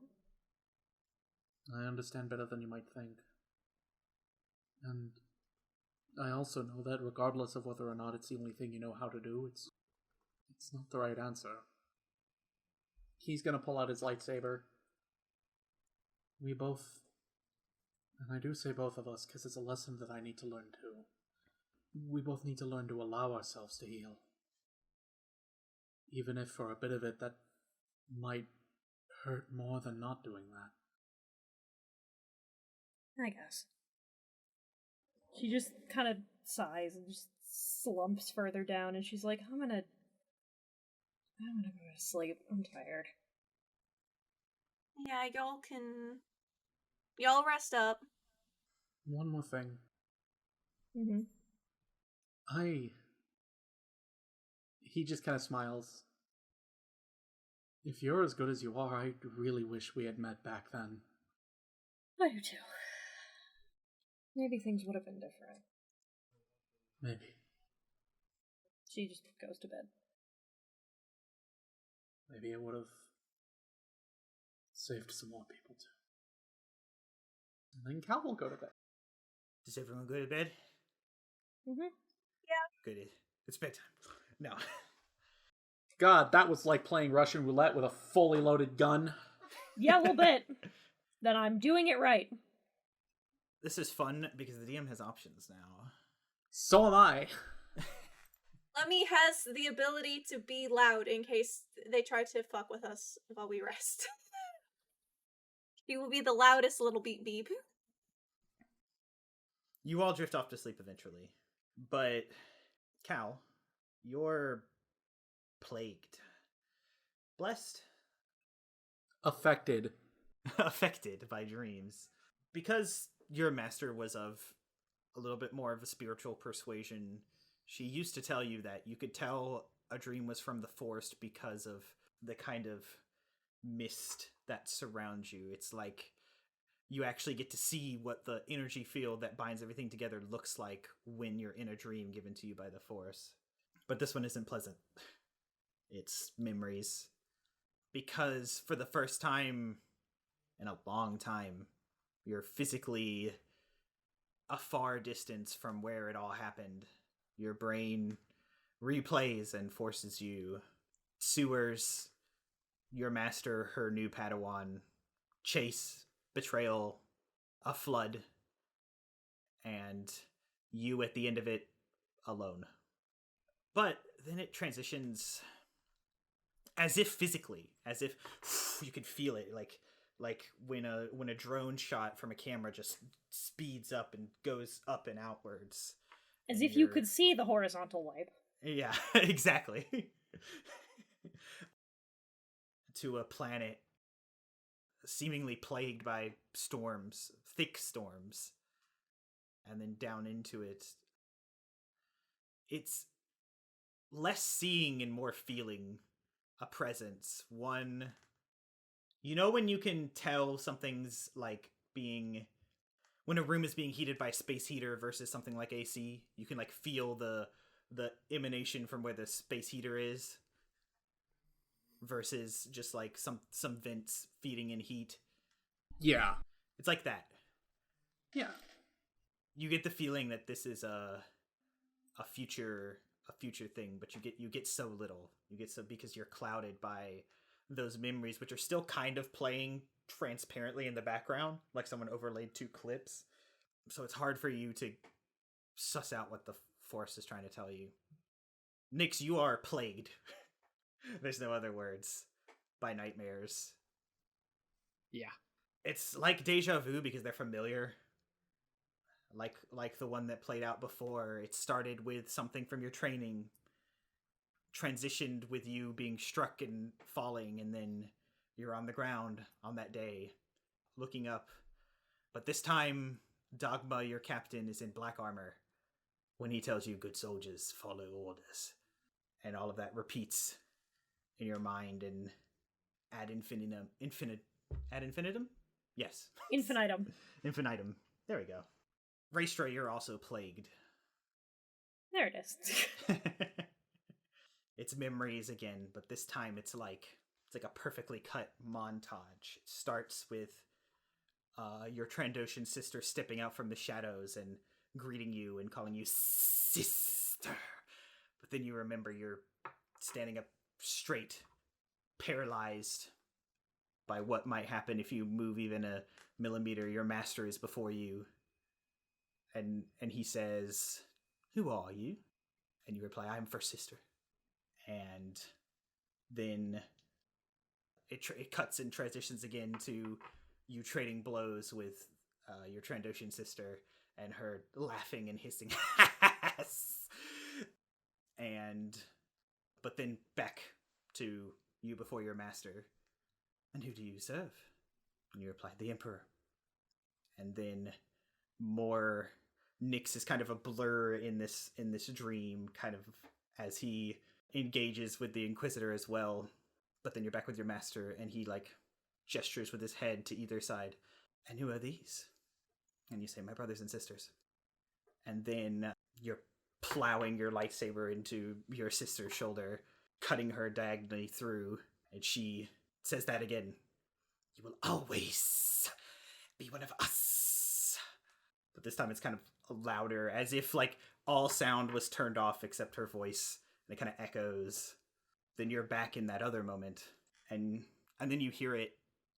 I understand better than you might think. And I also know that regardless of whether or not it's the only thing you know how to do, it's not the right answer. He's gonna pull out his lightsaber. We both, and I do say both of us because it's a lesson that I need to learn too. We both need to learn to allow ourselves to heal. Even if for a bit of it that might hurt more than not doing that. I guess. She just kind of sighs and just slumps further down, and she's like, I'm gonna go to sleep. I'm tired. Yeah, y'all rest up. One more thing. Mm-hmm. He just kind of smiles. If you're as good as you are, I really wish we had met back then. I do too. Maybe things would have been different. Maybe. She just goes to bed. Maybe it would have saved some more people too. And then Cal will go to bed. Does everyone go to bed? Mm-hmm. Good. It's bedtime. No. God, that was like playing Russian roulette with a fully loaded gun. Yeah, a little bit. Then I'm doing it right. This is fun because the DM has options now. So am I. Lemmy has the ability to be loud in case they try to fuck with us while we rest. He will be the loudest little beep beep. You all drift off to sleep eventually. But, Cal, you're plagued. Blessed? Affected. Affected by dreams. Because your master was of a little bit more of a spiritual persuasion, she used to tell you that you could tell a dream was from the forest because of the kind of mist that surrounds you. It's like you actually get to see what the energy field that binds everything together looks like when you're in a dream given to you by the Force. But this one isn't pleasant. It's memories. Because for the first time in a long time, you're physically a far distance from where it all happened. Your brain replays and forces you. Sewers, your master, her new Padawan, chase, betrayal, a flood, and you at the end of it alone. But then it transitions as if physically, as if you could feel it, like like when a drone shot from a camera just speeds up and goes up and outwards. As And if you could see the horizontal wipe. Yeah, exactly. To a planet seemingly plagued by storms, thick storms, and then down into it. It's less seeing and more feeling a presence. One, you know, when you can tell something's like being, when a room is being heated by a space heater versus something like AC, you can like feel the emanation from where the space heater is versus just like some vents feeding in heat. Yeah. It's like that. Yeah. You get the feeling that this is a future thing, but you get so little. You get so, because you're clouded by those memories, which are still kind of playing transparently in the background, like someone overlaid 2 clips. So it's hard for you to suss out what the Force is trying to tell you. Nyx, you are plagued. There's no other words. By nightmares. Yeah. It's like deja vu because they're familiar. Like the one that played out before. It started with something from your training, transitioned with you being struck and falling, and then you're on the ground on that day, looking up. But this time, Dogma, your captain, is in black armor when he tells you, good soldiers, follow orders. And all of that repeats in your mind, and ad infinitum? Yes. Infinitum. Infinitum. There we go. Raestra, you're also plagued. There it is. It's memories again, but this time it's like a perfectly cut montage. It starts with your Trandoshan sister stepping out from the shadows and greeting you and calling you sister. But then you remember you're standing up straight, paralyzed by what might happen if you move even a millimeter. Your master is before you. And he says, who are you? And you reply, I'm first sister. And then it cuts and transitions again to you trading blows with your Trandoshan sister and her laughing and hissing. But then back to you before your master. And who do you serve? And you reply, the Emperor. And then more Nyx is kind of a blur in this dream, kind of as he engages with the Inquisitor as well. But then you're back with your master, and he like gestures with his head to either side. And who are these? And you say, my brothers and sisters. And then you're plowing your lightsaber into your sister's shoulder, cutting her diagonally through, and she says that again. You will always be one of us. But this time it's kind of louder, as if like all sound was turned off except her voice, and it kind of echoes. Then you're back in that other moment, and then you hear it,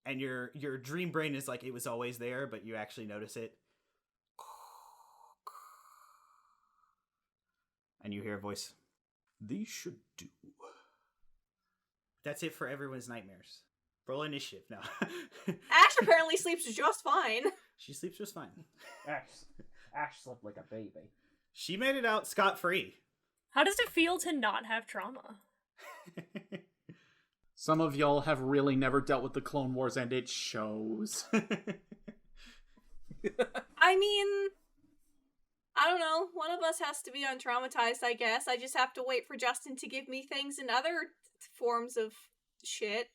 and your dream brain is like it was always there, but you actually notice it. And you hear a voice. These should do. That's it for everyone's nightmares. Roll initiative now. Ash apparently sleeps just fine. She sleeps just fine. Ash slept like a baby. She made it out scot-free. How does it feel to not have trauma? Some of y'all have really never dealt with the Clone Wars, and it shows. I mean, I don't know. One of us has to be untraumatized, I guess. I just have to wait for Justin to give me things in other forms of shit.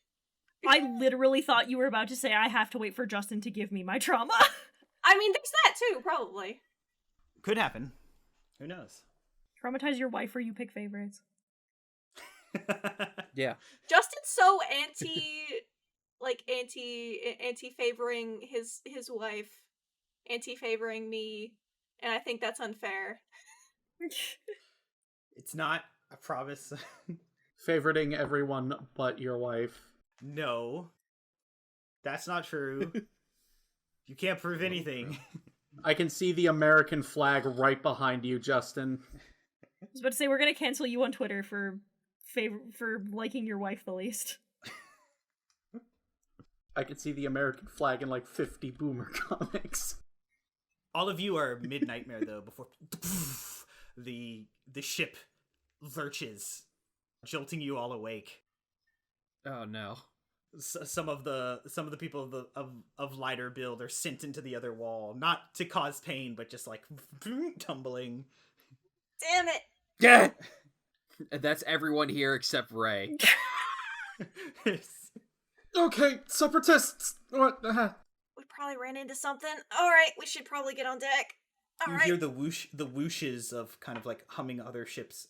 I literally thought you were about to say I have to wait for Justin to give me my trauma. I mean, there's that too, probably. Could happen. Who knows? Traumatize your wife or you pick favorites. Yeah. Justin's so anti-favoring his wife, anti-favoring me, and I think that's unfair. It's not, I promise. Favoriting everyone but your wife. No. That's not true. You can't prove anything. I can see the American flag right behind you, Justin. I was about to say, we're gonna cancel you on Twitter for liking your wife the least. I could see the American flag in like 50 Boomer comics. All of you are mid-nightmare, though, before the ship lurches, jolting you all awake. Oh no. Some of the people of lighter build are sent into the other wall, not to cause pain, but just like tumbling. Damn it! Yeah. That's everyone here except Ray. Okay, separatists! What? We probably ran into something. Alright, we should probably get on deck. You Alright. hear the whooshes of kind of like humming other ships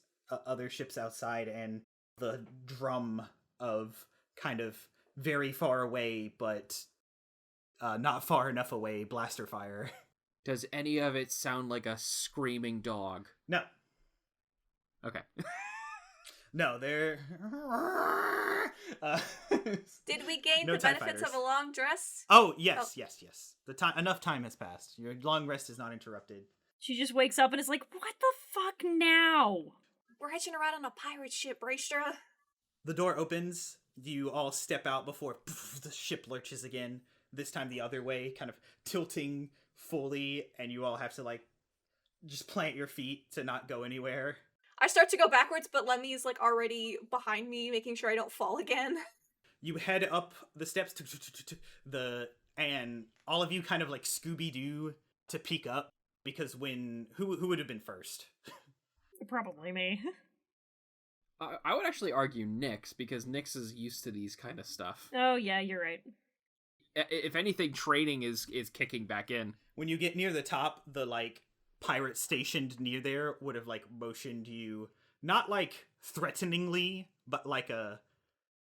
outside, and the drum of kind of very far away, but not far enough away blaster fire. Does any of it sound like a screaming dog? No. Okay. No, they're... Did we gain no the TIE benefits fighters. of a long dress? Oh, yes. Enough time has passed. Your long rest is not interrupted. She just wakes up and is like, what the fuck now? We're hitching around on a pirate ship, Raestra. The door opens. You all step out before the ship lurches again. This time the other way, kind of tilting fully, and you all have to, like, just plant your feet to not go anywhere. I start to go backwards, but Lemmy's like already behind me, making sure I don't fall again. You head up the steps and all of you kind of like Scooby-Doo to peek up, because who would have been first? Probably me. I would actually argue Nyx, because Nyx is used to these kind of stuff. Oh yeah, you're right. If anything, training is kicking back in. When you get near the top, the like pirate stationed near there would have like motioned you, not like threateningly, but like a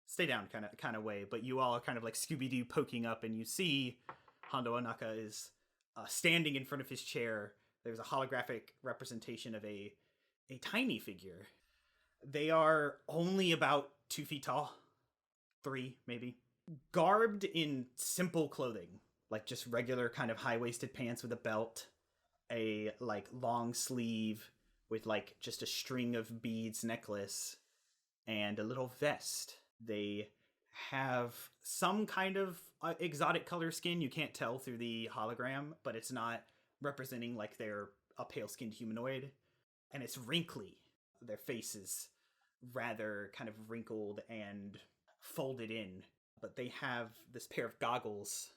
stay down kind of way. But you all are kind of like Scooby-Doo poking up, and you see Hondo Anaka is standing in front of his chair. There's a holographic representation of a tiny figure. They are only about 2 feet tall, 3 maybe, garbed in simple clothing, like just regular kind of high-waisted pants with a belt, a like long sleeve with like just a string of beads necklace, and a little vest. They have some kind of exotic color skin. You can't tell through the hologram, but it's not representing like they're a pale-skinned humanoid, and it's wrinkly. Their faces rather kind of wrinkled and folded in, but they have this pair of goggles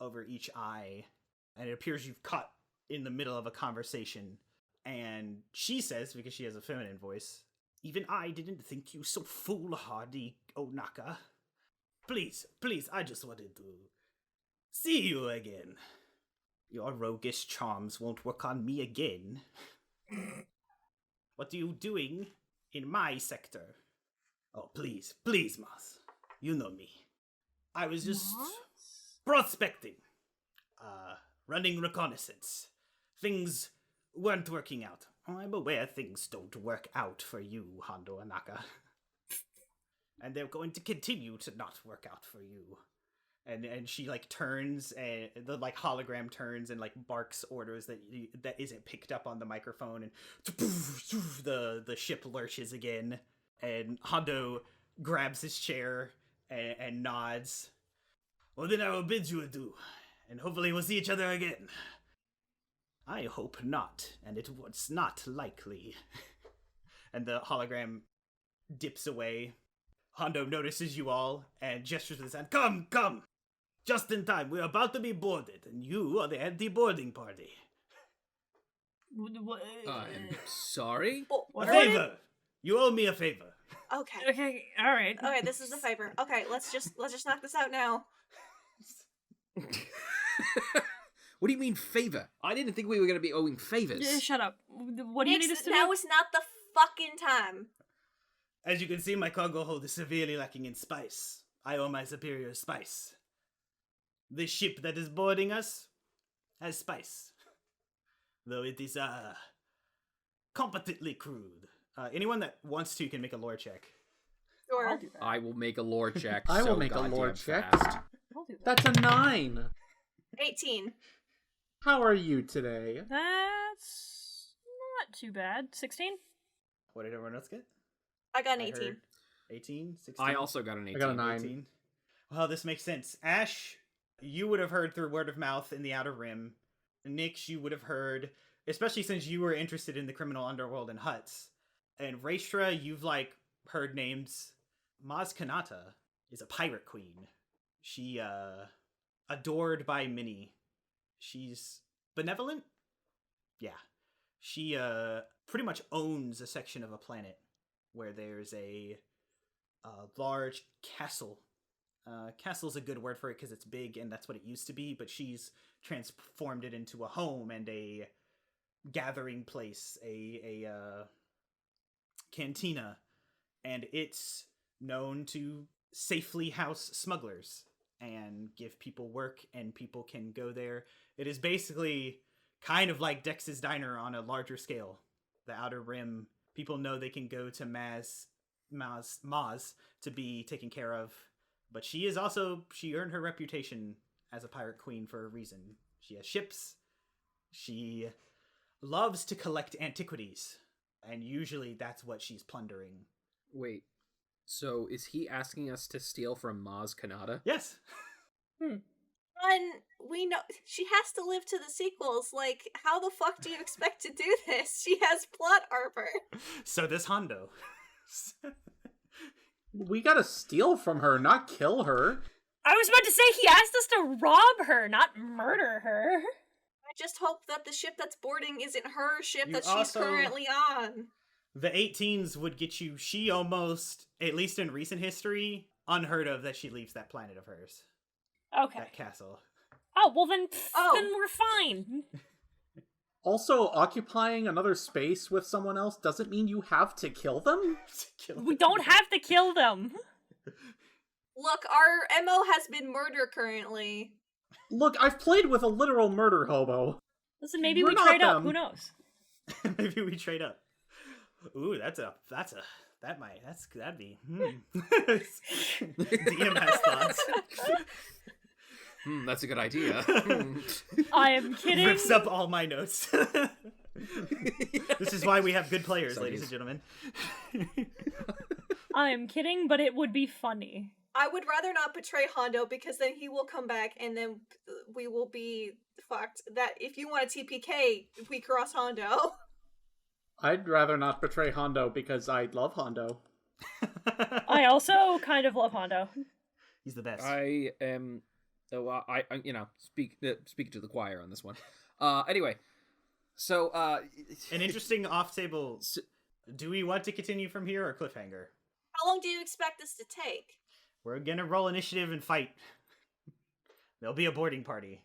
over each eye, and it appears you've caught in the middle of a conversation. And she says, because she has a feminine voice, "Even I didn't think you so foolhardy, Onaka. Please, I just wanted to see you again. Your roguish charms won't work on me again. What are you doing in my sector? Oh, please, Moss. You know me. I was just prospecting. Running reconnaissance. Things weren't working out. I'm aware things don't work out for you, Hondo Anaka. And they're going to continue to not work out for you." And she like turns, and the like hologram turns and like barks orders that isn't picked up on the microphone, and the ship lurches again, and Hondo grabs his chair and nods. "Well, then I will bid you adieu, and hopefully we'll see each other again." "I hope not, and it was not likely." And the hologram dips away. Hondo notices you all and gestures with his hand. Come! Just in time. We're about to be boarded, and you are the anti-boarding party." I'm sorry? A favor! You owe me a favor. Okay. Okay, alright. Okay, this is the favor. Okay, let's just knock this out now. What do you mean favor? I didn't think we were going to be owing favors. Shut up. What do you need us to Now do? is not the fucking time. As you can see, my cargo hold is severely lacking in spice. I owe my superior spice. The ship that is boarding us has spice, though it is competently crewed. Anyone that wants to can make a lore check. Sure. I'll do that. I will make a lore check. I will so make a lore goddamn check. fast. I'll do that. That's a 9. 18. How are you today? That's not too bad. 16? What did everyone else get? I got an I 18. heard 18? 16? I also got an 18. I got a 9. 18. Well, this makes sense. Ash, you would have heard through word of mouth in the Outer Rim. Nyx, you would have heard, especially since you were interested in the criminal underworld and huts. And Raestra, you've, heard names. Maz Kanata is a pirate queen. She, adored by many. She's benevolent? Yeah. She, pretty much owns a section of a planet where there's a large castle. Castle's a good word for it because it's big and that's what it used to be, but she's transformed it into a home and a gathering place, a cantina, and it's known to safely house smugglers and give people work, and people can go there. It is basically kind of like Dex's Diner on a larger scale. The Outer Rim, people know they can go to Maz to be taken care of. But she earned her reputation as a pirate queen for a reason. She has ships. She loves to collect antiquities. And usually that's what she's plundering. Wait, so is he asking us to steal from Maz Kanata? Yes. And we know she has to live to the sequels. Like, how the fuck do you expect to do this? She has plot armor. So does Hondo. We gotta steal from her, not kill her. I was about to say he asked us to rob her, not murder her. I just hope that the ship that's boarding isn't her ship You that she's also- currently on. The 18s would get you, she almost, at least in recent history, unheard of that she leaves that planet of hers. Okay. That castle. Oh, well then Oh. we're fine. Also, occupying another space with someone else doesn't mean you have to kill them. We don't have to kill them. Look, our MO has been murder currently. Look, I've played with a literal murder hobo. Listen, maybe We're we not trade up. them. Who knows? Maybe we trade up. Ooh, that'd be. DM has thoughts. That's a good idea. I am kidding. Rips up all my notes. This is why we have good players, Sorry. ladies and gentlemen. I am kidding, but it would be funny. I would rather not betray Hondo because then he will come back and then we will be fucked. That if you want a TPK, we cross Hondo. I'd rather not betray Hondo because I love Hondo. I also kind of love Hondo. He's the best. I am. I speak to the choir on this one. Anyway, so An interesting off-table. Do we want to continue from here or cliffhanger? How long do you expect this to take? We're gonna roll initiative and fight. There'll be a boarding party.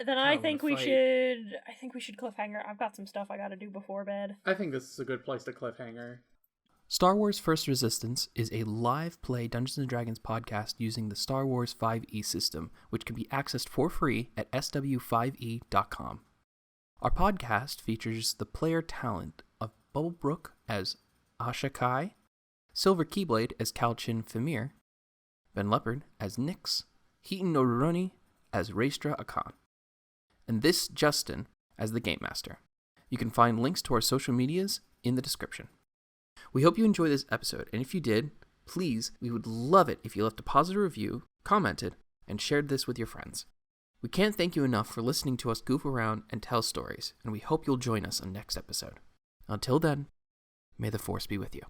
Then I I wanna think we fight. should. I think we should cliffhanger. I've got some stuff I gotta do before bed. I think this is a good place to cliffhanger. Star Wars First Resistance is a live play Dungeons & Dragons podcast using the Star Wars 5e system, which can be accessed for free at sw5e.com. Our podcast features the player talent of BubblingBrooke as Ashaa-kai, Silver Keyblade as Calchin Phimiir, Ben Lepard as Nyx, HitenNoRuroni as Raestra Akkan, and this Justin as the Game Master. You can find links to our social medias in the description. We hope you enjoyed this episode, and if you did, please, we would love it if you left a positive review, commented, and shared this with your friends. We can't thank you enough for listening to us goof around and tell stories, and we hope you'll join us on next episode. Until then, may the Force be with you.